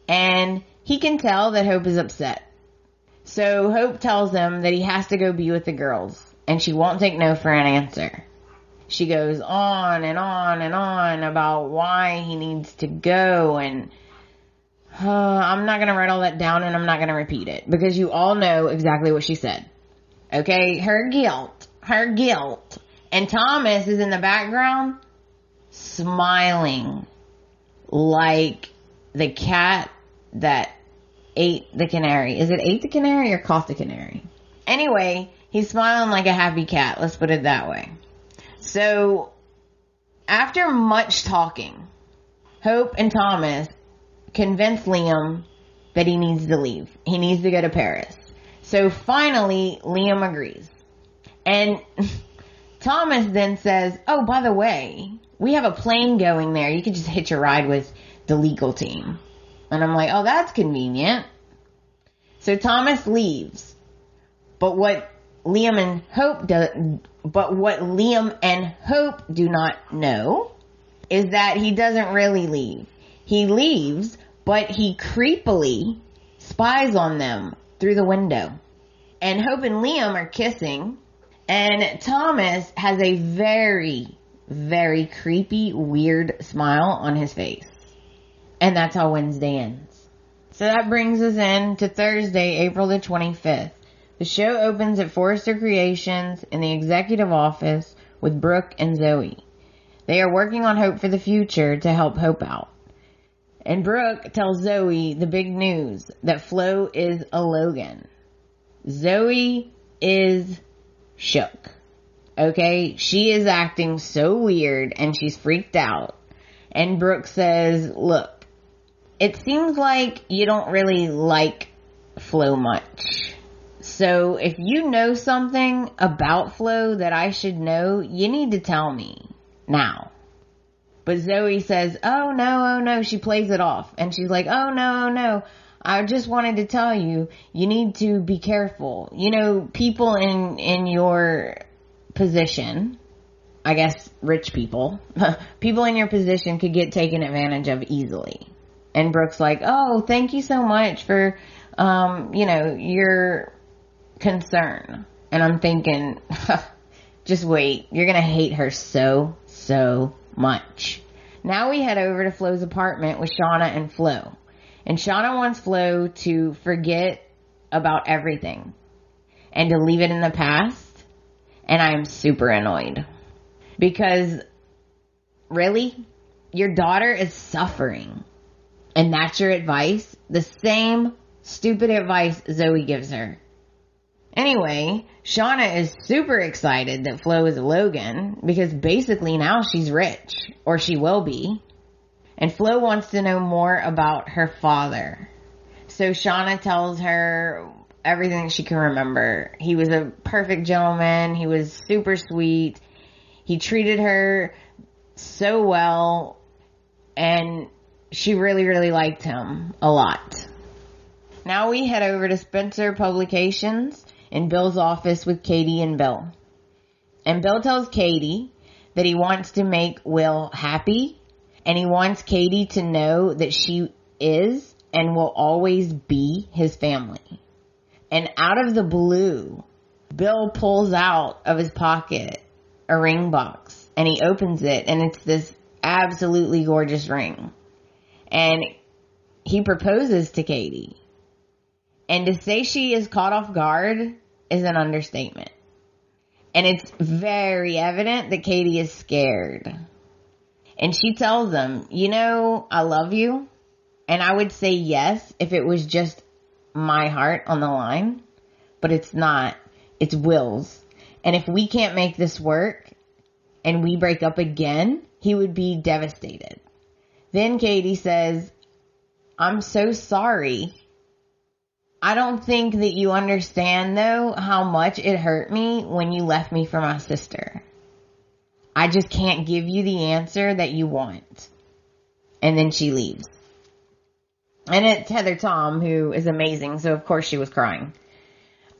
and he can tell that Hope is upset. So Hope tells him that he has to go be with the girls, and she won't take no for an answer. She goes on and on and on about why he needs to go, and I'm not going to write all that down, and I'm not going to repeat it, because you all know exactly what she said. Okay, her guilt. And Thomas is in the background smiling like the cat that ate the canary. Is it ate the canary or caught the canary? Anyway, he's smiling like a happy cat. Let's put it that way. So, after much talking, Hope and Thomas convince Liam that he needs to leave. He needs to go to Paris. So finally, Liam agrees. And Thomas then says, oh, by the way, we have a plane going there. You could just hitch a ride with the legal team. And I'm like, oh, that's convenient. So Thomas leaves. But what Liam and Hope do not know is that he doesn't really leave. He leaves, but he creepily spies on them through the window. And Hope and Liam are kissing, and Thomas has a very, very creepy, weird smile on his face. And that's how Wednesday ends. So that brings us in to Thursday, April the 25th. The show opens at Forrester Creations in the executive office with Brooke and Zoe. They are working on Hope for the future to help Hope out. And Brooke tells Zoe the big news that Flo is a Logan. Zoe is shook. Okay? She is acting so weird and she's freaked out. And Brooke says, look, it seems like you don't really like Flo much. So if you know something about Flo that I should know, you need to tell me now. But Zoe says, oh no. She plays it off. And she's like, oh no. I just wanted to tell you, you need to be careful. You know, people in your position, I guess rich people, people in your position could get taken advantage of easily. And Brooke's like, oh, thank you so much for, your concern. And I'm thinking, just wait, you're going to hate her so much. Now we head over to Flo's apartment with Shauna and Flo. And Shauna wants Flo to forget about everything and to leave it in the past. And I am super annoyed. Because, really? Your daughter is suffering. And that's your advice? The same stupid advice Zoe gives her. Anyway, Shauna is super excited that Flo is a Logan. Because basically now she's rich. Or she will be. And Flo wants to know more about her father. So Shauna tells her everything she can remember. He was a perfect gentleman. He was super sweet. He treated her so well. And she really liked him a lot. Now we head over to Spencer Publications in Bill's office with Katie and Bill. And Bill tells Katie that he wants to make Will happy. And he wants Katie to know that she is and will always be his family. And out of the blue, Bill pulls out of his pocket a ring box. And he opens it. And it's this absolutely gorgeous ring. And he proposes to Katie. And to say she is caught off guard is an understatement. And it's very evident that Katie is scared. And she tells him, I love you. And I would say yes if it was just my heart on the line. But it's not. It's Will's. And if we can't make this work and we break up again, he would be devastated. Then Katie says, I'm so sorry. I don't think that you understand, though, how much it hurt me when you left me for my sister. I just can't give you the answer that you want. And then she leaves. And it's Heather Tom, who is amazing, so of course she was crying.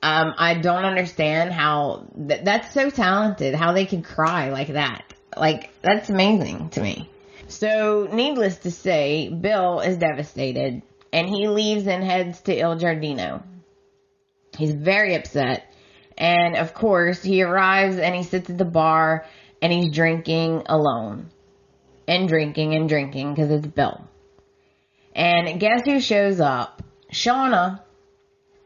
I don't understand how, that's so talented, how they can cry like that. Like, that's amazing to me. So, needless to say, Bill is devastated. And he leaves and heads to Il Giardino. He's very upset. And, of course, he arrives and he sits at the bar and he's drinking alone. And drinking because it's Bill. And guess who shows up? Shauna.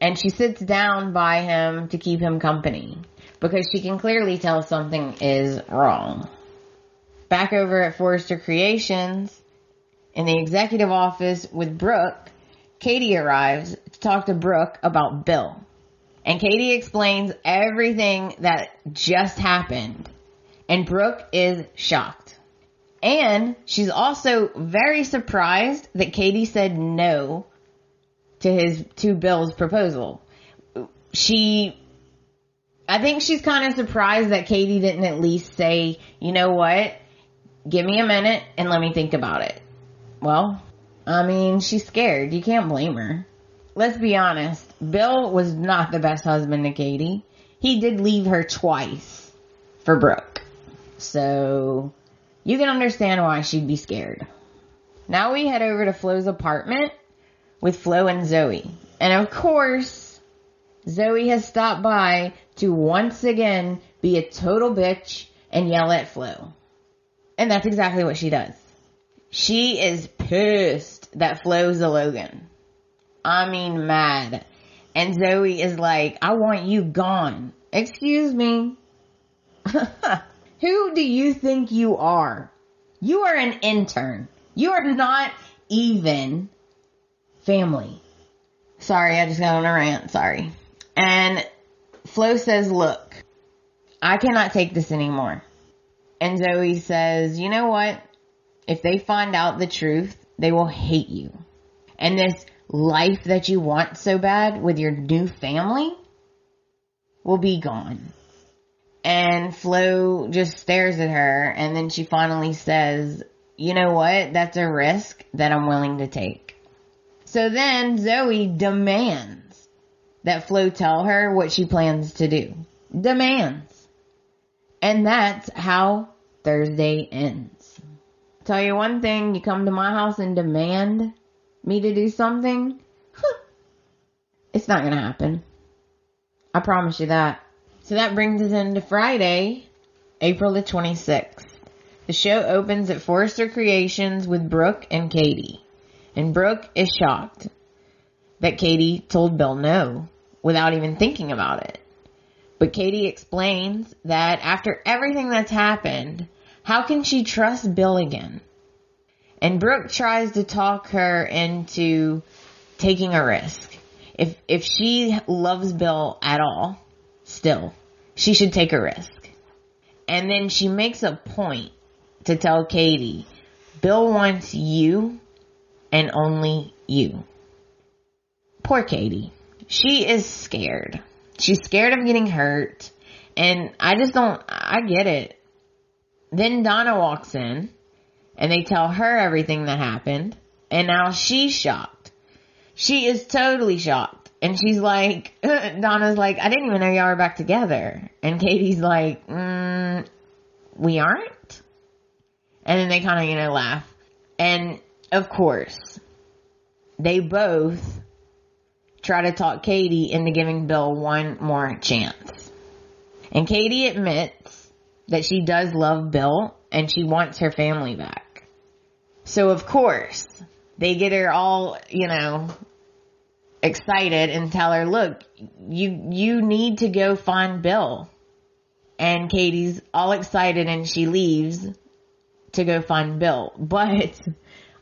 And she sits down by him to keep him company. Because she can clearly tell something is wrong. Back over at Forrester Creations, in the executive office with Brooke, Katie arrives to talk to Brooke about Bill. And Katie explains everything that just happened. And Brooke is shocked. And she's also very surprised that Katie said no to Bill's proposal. I think she's kind of surprised that Katie didn't at least say, you know what? Give me a minute and let me think about it. Well, I mean, she's scared. You can't blame her. Let's be honest. Bill was not the best husband to Katie. He did leave her twice for Brooke. So, you can understand why she'd be scared. Now we head over to Flo's apartment with Flo and Zoe. And of course, Zoe has stopped by to once again be a total bitch and yell at Flo. And that's exactly what she does. She is pissed that Flo's a Logan. I mean, mad. And Zoe is like, I want you gone. Excuse me. Who do you think you are? You are an intern. You are not even family. Sorry, I just got on a rant. Sorry. And Flo says, look, I cannot take this anymore. And Zoe says, you know what? If they find out the truth, they will hate you. And this life that you want so bad with your new family will be gone. And Flo just stares at her. And then she finally says, you know what? That's a risk that I'm willing to take. So then Zoe demands that Flo tell her what she plans to do. Demands. And that's how Thursday ends. Tell you one thing, you come to my house and demand me to do something, it's not going to happen. I promise you that. So that brings us into Friday, April the 26th. The show opens at Forrester Creations with Brooke and Katie. And Brooke is shocked that Katie told Bill no without even thinking about it. But Katie explains that after everything that's happened, how can she trust Bill again? And Brooke tries to talk her into taking a risk. If she loves Bill at all, still, she should take a risk. And then she makes a point to tell Katie, Bill wants you and only you. Poor Katie. She is scared. She's scared of getting hurt. And I get it. Then Donna walks in and they tell her everything that happened. And now she's shocked. She is totally shocked. And she's like, Donna's like, I didn't even know y'all were back together. And Katie's like, we aren't? And then they kind of, laugh. And of course, they both try to talk Katie into giving Bill one more chance. And Katie admits that she does love Bill and she wants her family back. So of course, they get her all, excited and tell her, look, you need to go find Bill. And Katie's all excited and she leaves to go find Bill. But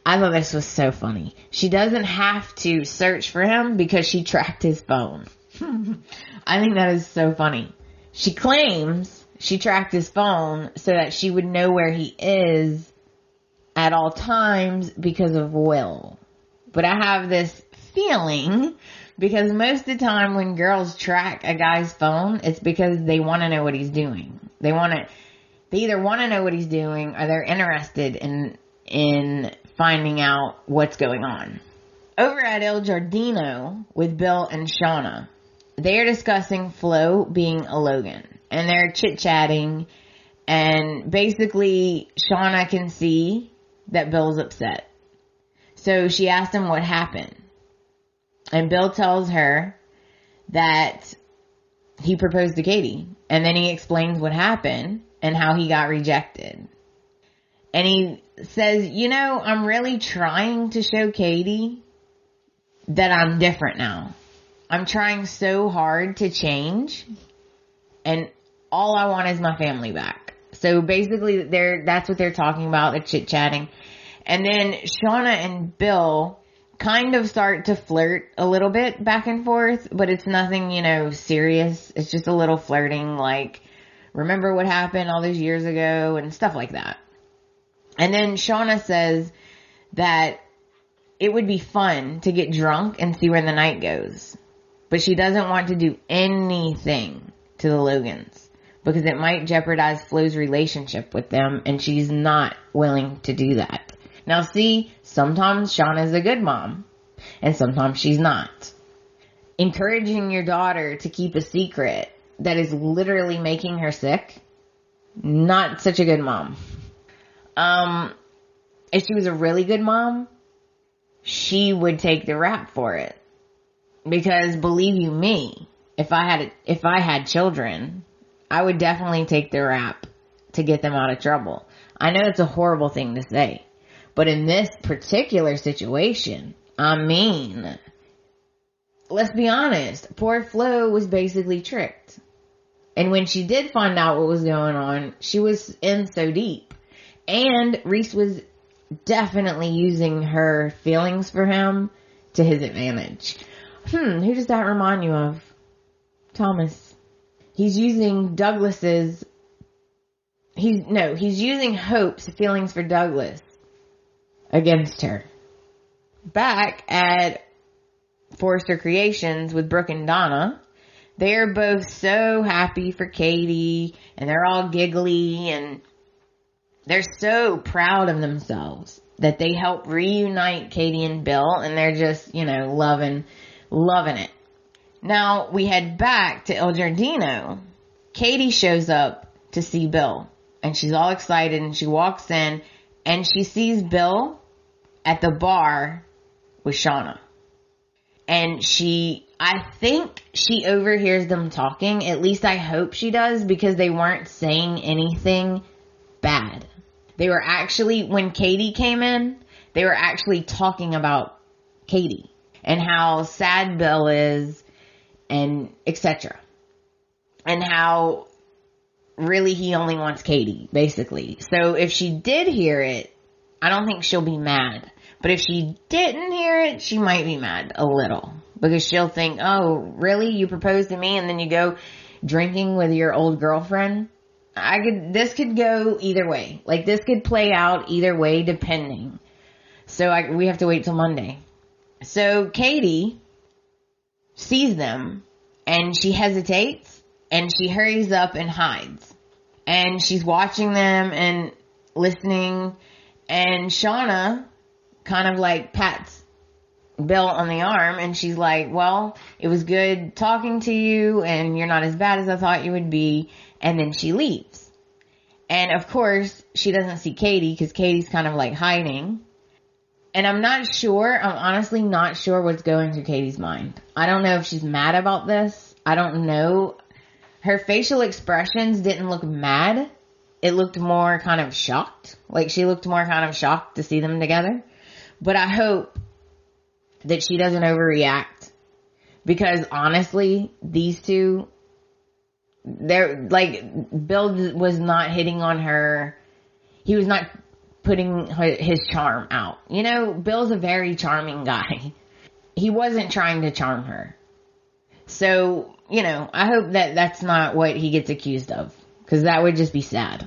I thought this was so funny. She doesn't have to search for him because she tracked his phone. I think that is so funny. She claims she tracked his phone so that she would know where he is at all times because of Will. But I have this feeling, because most of the time when girls track a guy's phone, it's because they want to know what he's doing. They either want to know what he's doing or they're interested in finding out what's going on. Over at El Giardino with Bill and Shauna, they are discussing Flo being a Logan. And they're chit-chatting. And basically, Shauna can see that Bill's upset. So she asked him what happened. And Bill tells her that he proposed to Katie. And then he explains what happened and how he got rejected. And he says, I'm really trying to show Katie that I'm different now. I'm trying so hard to change. And all I want is my family back. So basically, that's what they're talking about. They're chit-chatting. And then Shauna and Bill kind of start to flirt a little bit back and forth. But it's nothing, serious. It's just a little flirting, like, remember what happened all those years ago and stuff like that. And then Shauna says that it would be fun to get drunk and see where the night goes. But she doesn't want to do anything to the Logans because it might jeopardize Flo's relationship with them, and she's not willing to do that. Now see, sometimes Shauna's a good mom and sometimes she's not. Encouraging your daughter to keep a secret that is literally making her sick, not such a good mom. If she was a really good mom, she would take the rap for it. Because believe you me, if I had children, I would definitely take the rap to get them out of trouble. I know it's a horrible thing to say, but in this particular situation, let's be honest, poor Flo was basically tricked. And when she did find out what was going on, she was in so deep. And Reese was definitely using her feelings for him to his advantage. Who does that remind you of? Thomas. He's using he's using Hope's feelings for Douglas against her. Back at Forrester Creations with Brooke and Donna, they're both so happy for Katie and they're all giggly and They're so proud of themselves that they help reunite Katie and Bill, and they're just, loving it. Now, we head back to El Giardino. Katie shows up to see Bill, and she's all excited, and she walks in, and she sees Bill at the bar with Shauna. And I think she overhears them talking. At least I hope she does, because they weren't saying anything bad. They were actually, when Katie came in, they were actually talking about Katie and how sad Bill is and etc. And how really he only wants Katie, basically. So if she did hear it, I don't think she'll be mad. But if she didn't hear it, she might be mad a little. Because she'll think, oh, really? You proposed to me and then you go drinking with your old girlfriend? This could go either way. Like, this could play out either way, depending. So we have to wait till Monday. So Katie sees them and she hesitates and she hurries up and hides. And she's watching them and listening. And Shauna kind of like pats Bill on the arm and she's like, well, it was good talking to you and you're not as bad as I thought you would be. And then she leaves. And of course, she doesn't see Katie because Katie's kind of like hiding. And I'm honestly not sure what's going through Katie's mind. I don't know if she's mad about this. I don't know. Her facial expressions didn't look mad. It looked more kind of shocked. Like she looked more kind of shocked to see them together. But I hope that she doesn't overreact. Because honestly, these two, they're like, Bill was not hitting on her. He was not putting his charm out. Bill's a very charming guy. He wasn't trying to charm her. So, I hope that that's not what he gets accused of. Because that would just be sad.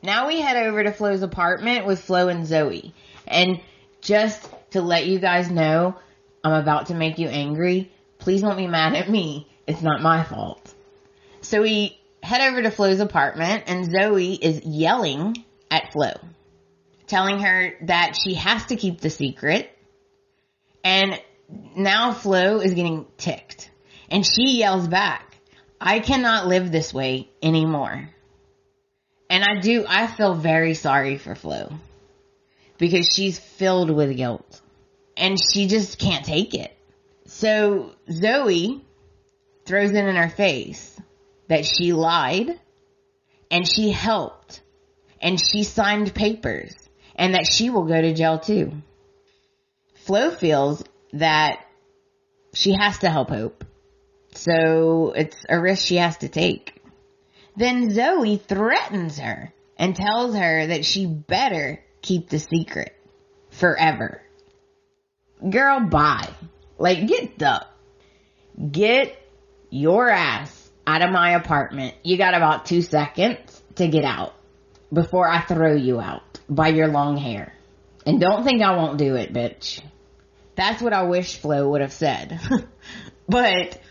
Now we head over to Flo's apartment with Flo and Zoe. And just to let you guys know, I'm about to make you angry. Please don't be mad at me. It's not my fault. So we head over to Flo's apartment and Zoe is yelling at Flo, telling her that she has to keep the secret. And now Flo is getting ticked and she yells back, I cannot live this way anymore. And I feel very sorry for Flo because she's filled with guilt and she just can't take it. So Zoe throws it in her face that she lied and she helped and she signed papers and that she will go to jail too. Flo feels that she has to help Hope. So it's a risk she has to take. Then Zoe threatens her and tells her that she better keep the secret forever. Girl, bye. Like, get your ass out of my apartment. You got about 2 seconds to get out before I throw you out by your long hair. And don't think I won't do it, bitch. That's what I wish Flo would have said. But,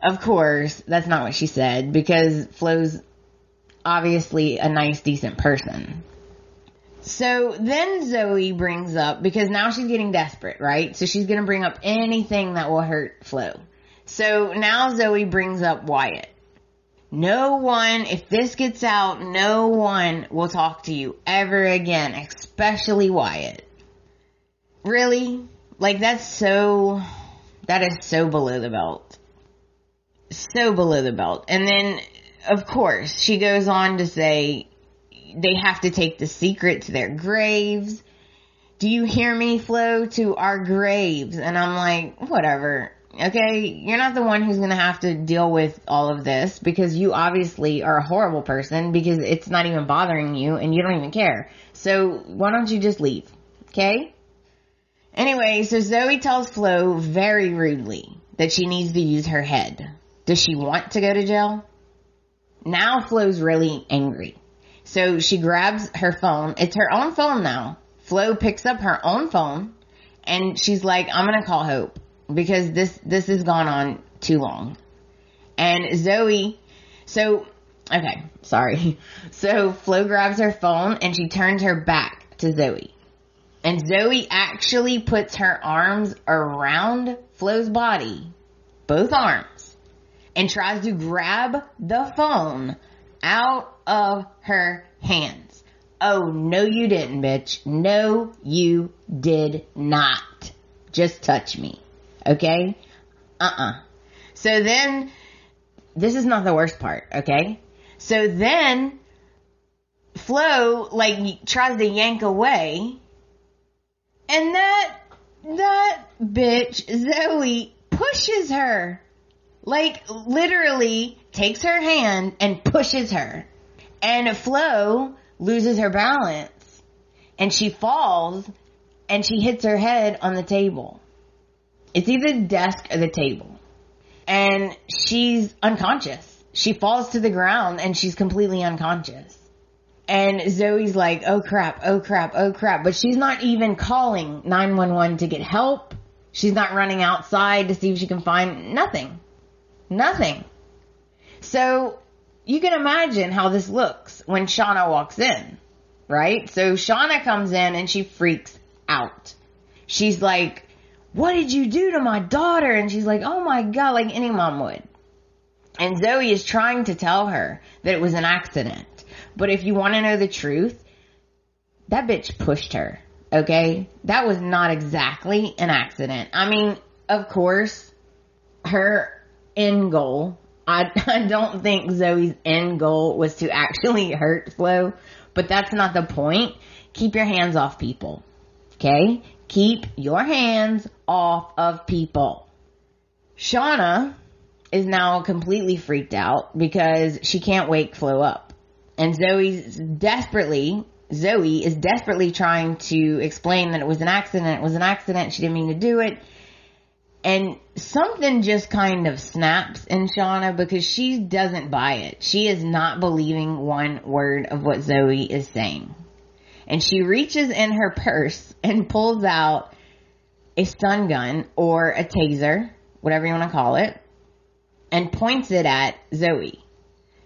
of course, that's not what she said because Flo's obviously a nice, decent person. So then Zoe brings up, because now she's getting desperate, right? So she's going to bring up anything that will hurt Flo. So now Zoe brings up Wyatt. If this gets out, no one will talk to you ever again, especially Wyatt. Really? Like, that is so below the belt. So below the belt. And then, of course, she goes on to say they have to take the secret to their graves. Do you hear me, Flo? To our graves. And I'm like, whatever. Okay, you're not the one who's going to have to deal with all of this because you obviously are a horrible person because it's not even bothering you and you don't even care. So why don't you just leave? Okay? Anyway, so Zoe tells Flo very rudely that she needs to use her head. Does she want to go to jail? Now Flo's really angry. So she grabs her phone. It's her own phone now. Flo picks up her own phone and she's like, I'm going to call Hope. Because this has gone on too long. And Zoe, so Okay, sorry. So Flo grabs her phone and she turns her back to Zoe. And Zoe actually puts her arms around Flo's body, both arms, and tries to grab the phone out of her hands. Oh, no you didn't, bitch. No, you did not. Just touch me. Okay? So then, this is not the worst part, okay? So then, Flo, tries to yank away, and that bitch, Zoe, pushes her. Literally takes her hand and pushes her. And Flo loses her balance, and she falls, and she hits her head on the table. It's either the desk or the table. And she's unconscious. She falls to the ground and she's completely unconscious. And Zoe's like, oh crap, oh crap, oh crap. But she's not even calling 911 to get help. She's not running outside to see if she can find nothing. So you can imagine how this looks when Shauna walks in, right? So Shauna comes in and she freaks out. She's like, what did you do to my daughter? And she's like, oh my God, like any mom would. And Zoe is trying to tell her that it was an accident. But if you want to know the truth, that bitch pushed her, okay? That was not exactly an accident. I mean, of course, her end goal, I don't think Zoe's end goal was to actually hurt Flo, but that's not the point. Keep your hands off people, okay? Keep your hands off of people. Shauna is now completely freaked out because she can't wake Flo up. And Zoe is desperately trying to explain that it was an accident. She didn't mean to do it. And something just kind of snaps in Shauna because she doesn't buy it. She is not believing one word of what Zoe is saying. And she reaches in her purse and pulls out a stun gun or a taser, whatever you want to call it, and points it at Zoe,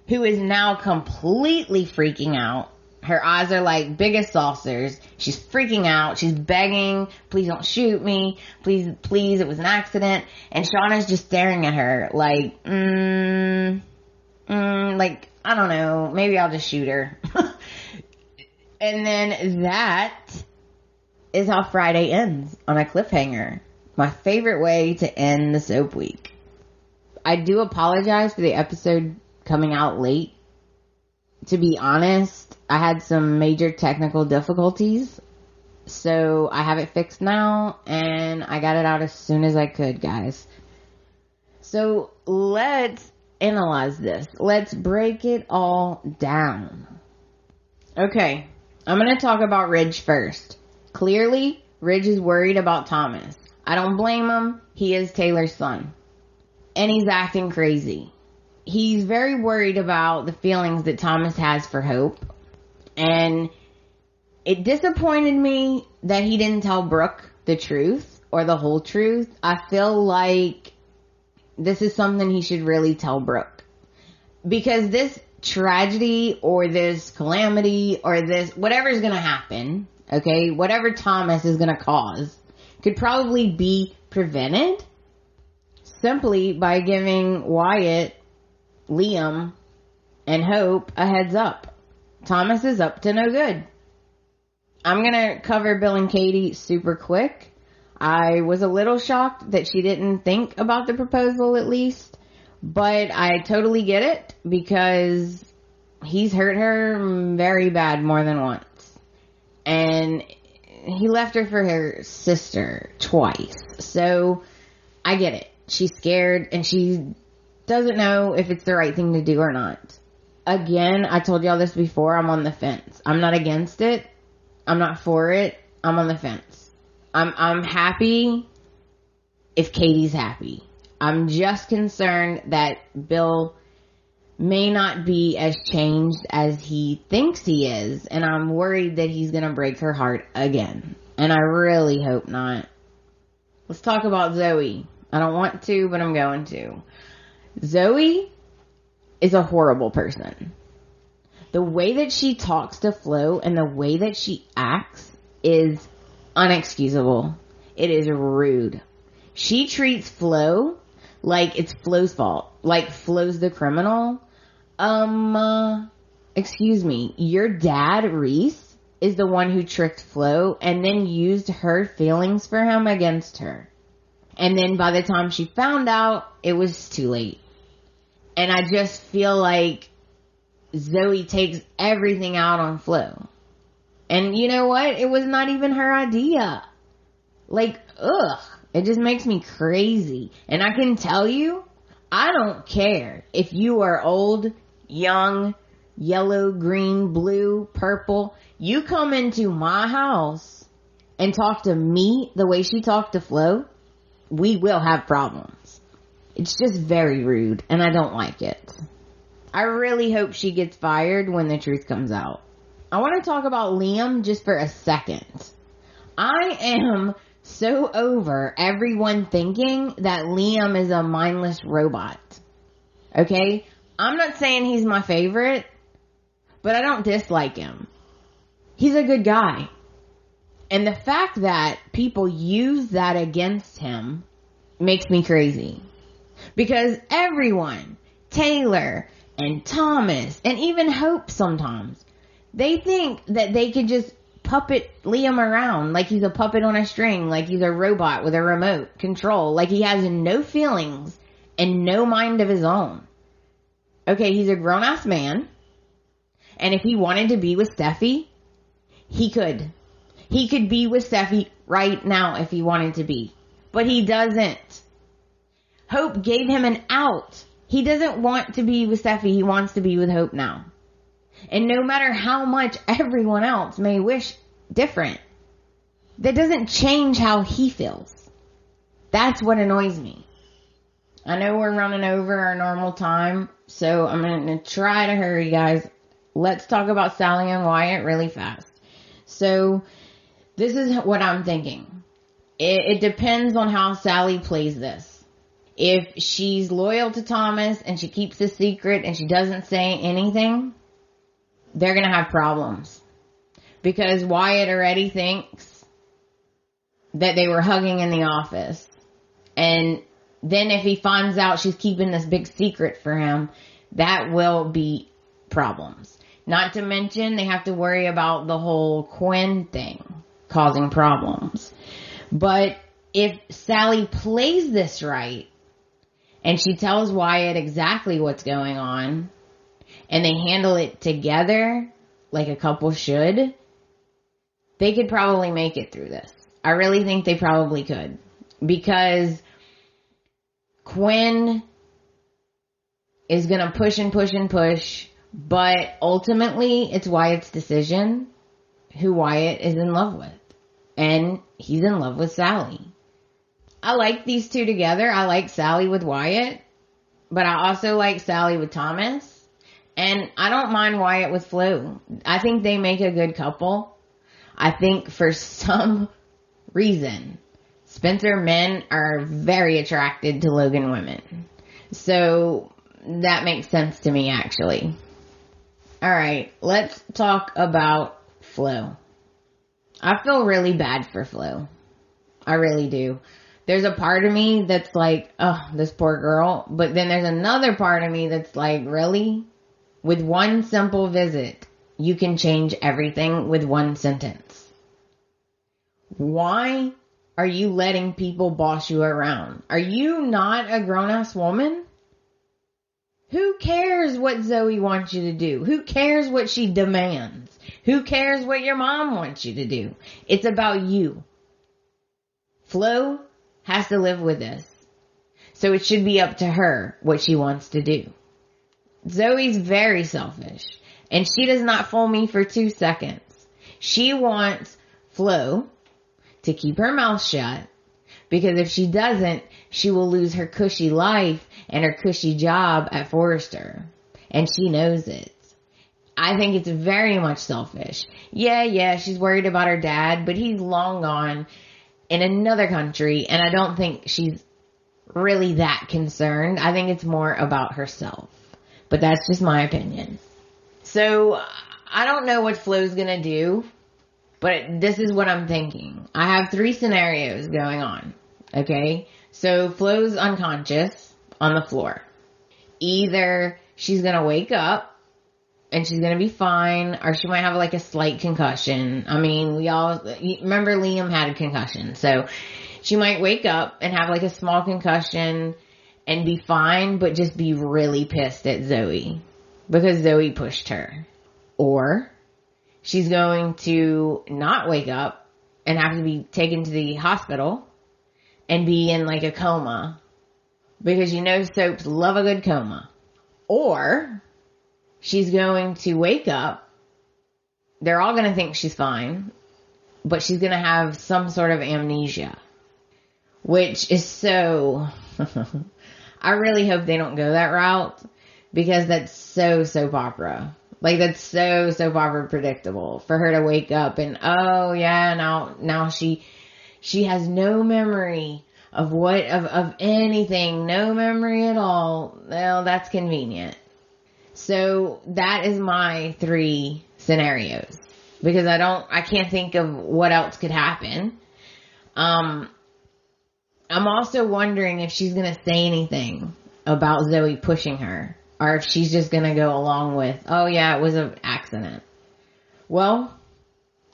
who is now completely freaking out. Her eyes are like big as saucers. She's freaking out. She's begging, please don't shoot me. Please, it was an accident. And Shauna's just staring at her like, like, I don't know, maybe I'll just shoot her. And then that is how Friday ends, on a cliffhanger. My favorite way to end the soap week. I do apologize for the episode coming out late. To be honest, I had some major technical difficulties, so I have it fixed now, and I got it out as soon as I could, guys. So let's analyze this. Let's break it all down. Okay, I'm going to talk about Ridge first. Clearly, Ridge is worried about Thomas. I don't blame him. He is Taylor's son. And he's acting crazy. He's very worried about the feelings that Thomas has for Hope. And it disappointed me that he didn't tell Brooke the truth or the whole truth. I feel like this is something he should really tell Brooke. Because this tragedy or this calamity or this, whatever's going to happen, okay, whatever Thomas is going to cause, could probably be prevented simply by giving Wyatt, Liam, and Hope a heads up. Thomas is up to no good. I'm gonna cover Bill and Katie super quick. I was a little shocked that she didn't think about the proposal at least, but I totally get it because he's hurt her very bad more than once. And he left her for her sister twice. So I get it. She's scared and she doesn't know if it's the right thing to do or not. Again, I told y'all this before, I'm on the fence. I'm not against it. I'm not for it. I'm on the fence. I'm happy if Katie's happy. I'm just concerned that Bill may not be as changed as he thinks he is, and I'm worried that he's gonna break her heart again. And I really hope not. Let's talk about Zoe. I don't want to, but I'm going to. Zoe is a horrible person. The way that she talks to Flo and the way that she acts is unexcusable. It is rude. She treats Flo like it's Flo's fault. Like Flo's the criminal. Excuse me. Your dad, Reese, is the one who tricked Flo and then used her feelings for him against her. And then by the time she found out, it was too late. And I just feel like Zoe takes everything out on Flo. And you know what? It was not even her idea. Like, ugh. It just makes me crazy. And I can tell you, I don't care if you are old, young, yellow, green, blue, purple. You come into my house and talk to me the way she talked to Flo, we will have problems. It's just very rude, and I don't like it. I really hope she gets fired when the truth comes out. I want to talk about Liam just for a second. I am so over everyone thinking that Liam is a mindless robot. Okay? I'm not saying he's my favorite, but I don't dislike him. He's a good guy. And the fact that people use that against him makes me crazy. Because everyone, Taylor and Thomas and even Hope sometimes, they think that they could just puppet Liam around like he's a puppet on a string, like he's a robot with a remote control, like he has no feelings and no mind of his own. Okay, he's a grown-ass man, and if he wanted to be with Steffi, he could. He could be with Steffi right now if he wanted to be, but he doesn't. Hope gave him an out. He doesn't want to be with Steffi, he wants to be with Hope now. And no matter how much everyone else may wish different, that doesn't change how he feels. That's what annoys me. I know we're running over our normal time, so I'm going to try to hurry, guys. Let's talk about Sally and Wyatt really fast. So, this is what I'm thinking. It depends on how Sally plays this. If she's loyal to Thomas and she keeps the secret and she doesn't say anything, they're going to have problems. Because Wyatt already thinks that they were hugging in the office. And then if he finds out she's keeping this big secret for him, that will be problems. Not to mention they have to worry about the whole Quinn thing causing problems. But if Sally plays this right and she tells Wyatt exactly what's going on, and they handle it together like a couple should, they could probably make it through this. I really think they probably could. Because Quinn is going to push and push and push, but ultimately it's Wyatt's decision who Wyatt is in love with. And he's in love with Sally. I like these two together. I like Sally with Wyatt, but I also like Sally with Thomas. And I don't mind Wyatt with Flo. I think they make a good couple. I think for some reason, Spencer men are very attracted to Logan women. So that makes sense to me, actually. Alright, let's talk about Flo. I feel really bad for Flo. I really do. There's a part of me that's like, oh, this poor girl. But then there's another part of me that's like, really? With one simple visit, you can change everything with one sentence. Why are you letting people boss you around? Are you not a grown-ass woman? Who cares what Zoe wants you to do? Who cares what she demands? Who cares what your mom wants you to do? It's about you. Flo has to live with this. So it should be up to her what she wants to do. Zoe's very selfish, and she does not fool me for 2 seconds. She wants Flo to keep her mouth shut, because if she doesn't, she will lose her cushy life and her cushy job at Forrester, and she knows it. I think it's very much selfish. Yeah, she's worried about her dad, but he's long gone in another country, and I don't think she's really that concerned. I think it's more about herself. But that's just my opinion. So I don't know what Flo's gonna do, but this is what I'm thinking. I have 3 scenarios going on. Okay? So Flo's unconscious on the floor. Either she's gonna wake up and she's gonna be fine, or she might have like a slight concussion. I mean, we all remember Liam had a concussion, so she might wake up and have like a small concussion and be fine, but just be really pissed at Zoe because Zoe pushed her. Or she's going to not wake up and have to be taken to the hospital and be in like a coma because soaps love a good coma. Or she's going to wake up. They're all going to think she's fine, but she's going to have some sort of amnesia, which is so, I really hope they don't go that route because that's so soap opera. Like that's so soap opera predictable for her to wake up and, oh yeah, now she has no memory of of anything, no memory at all. Well, that's convenient. So that is my 3 scenarios because I can't think of what else could happen. I'm also wondering if she's going to say anything about Zoe pushing her or if she's just going to go along with, oh yeah, it was an accident. Well,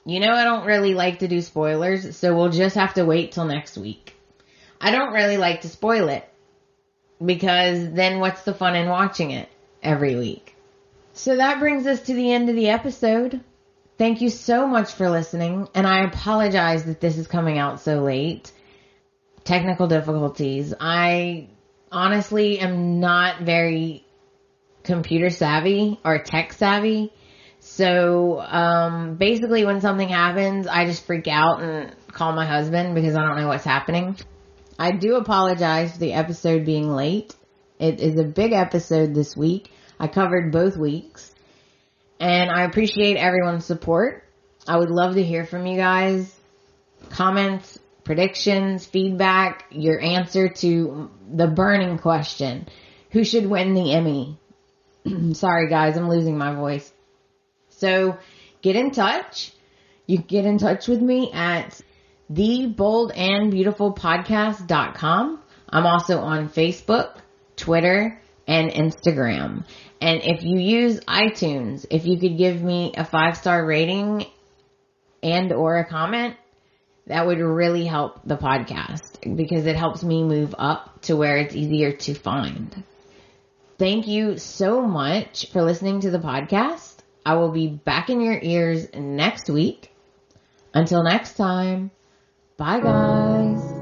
I don't really like to do spoilers, so we'll just have to wait till next week. I don't really like to spoil it because then what's the fun in watching it every week? So that brings us to the end of the episode. Thank you so much for listening, and I apologize that this is coming out so late. Technical difficulties. I honestly am not very computer savvy or tech savvy. So, basically when something happens, I just freak out and call my husband because I don't know what's happening. I do apologize for the episode being late. It is a big episode this week. I covered both weeks. And I appreciate everyone's support. I would love to hear from you guys. Comments, predictions, feedback, your answer to the burning question. Who should win the Emmy? Sorry guys, I'm losing my voice. So get in touch. You can get in touch with me at theboldandbeautifulpodcast.com. I'm also on Facebook, Twitter, and Instagram. And if you use iTunes, if you could give me a 5-star rating and or a comment, that would really help the podcast because it helps me move up to where it's easier to find. Thank you so much for listening to the podcast. I will be back in your ears next week. Until next time, bye guys.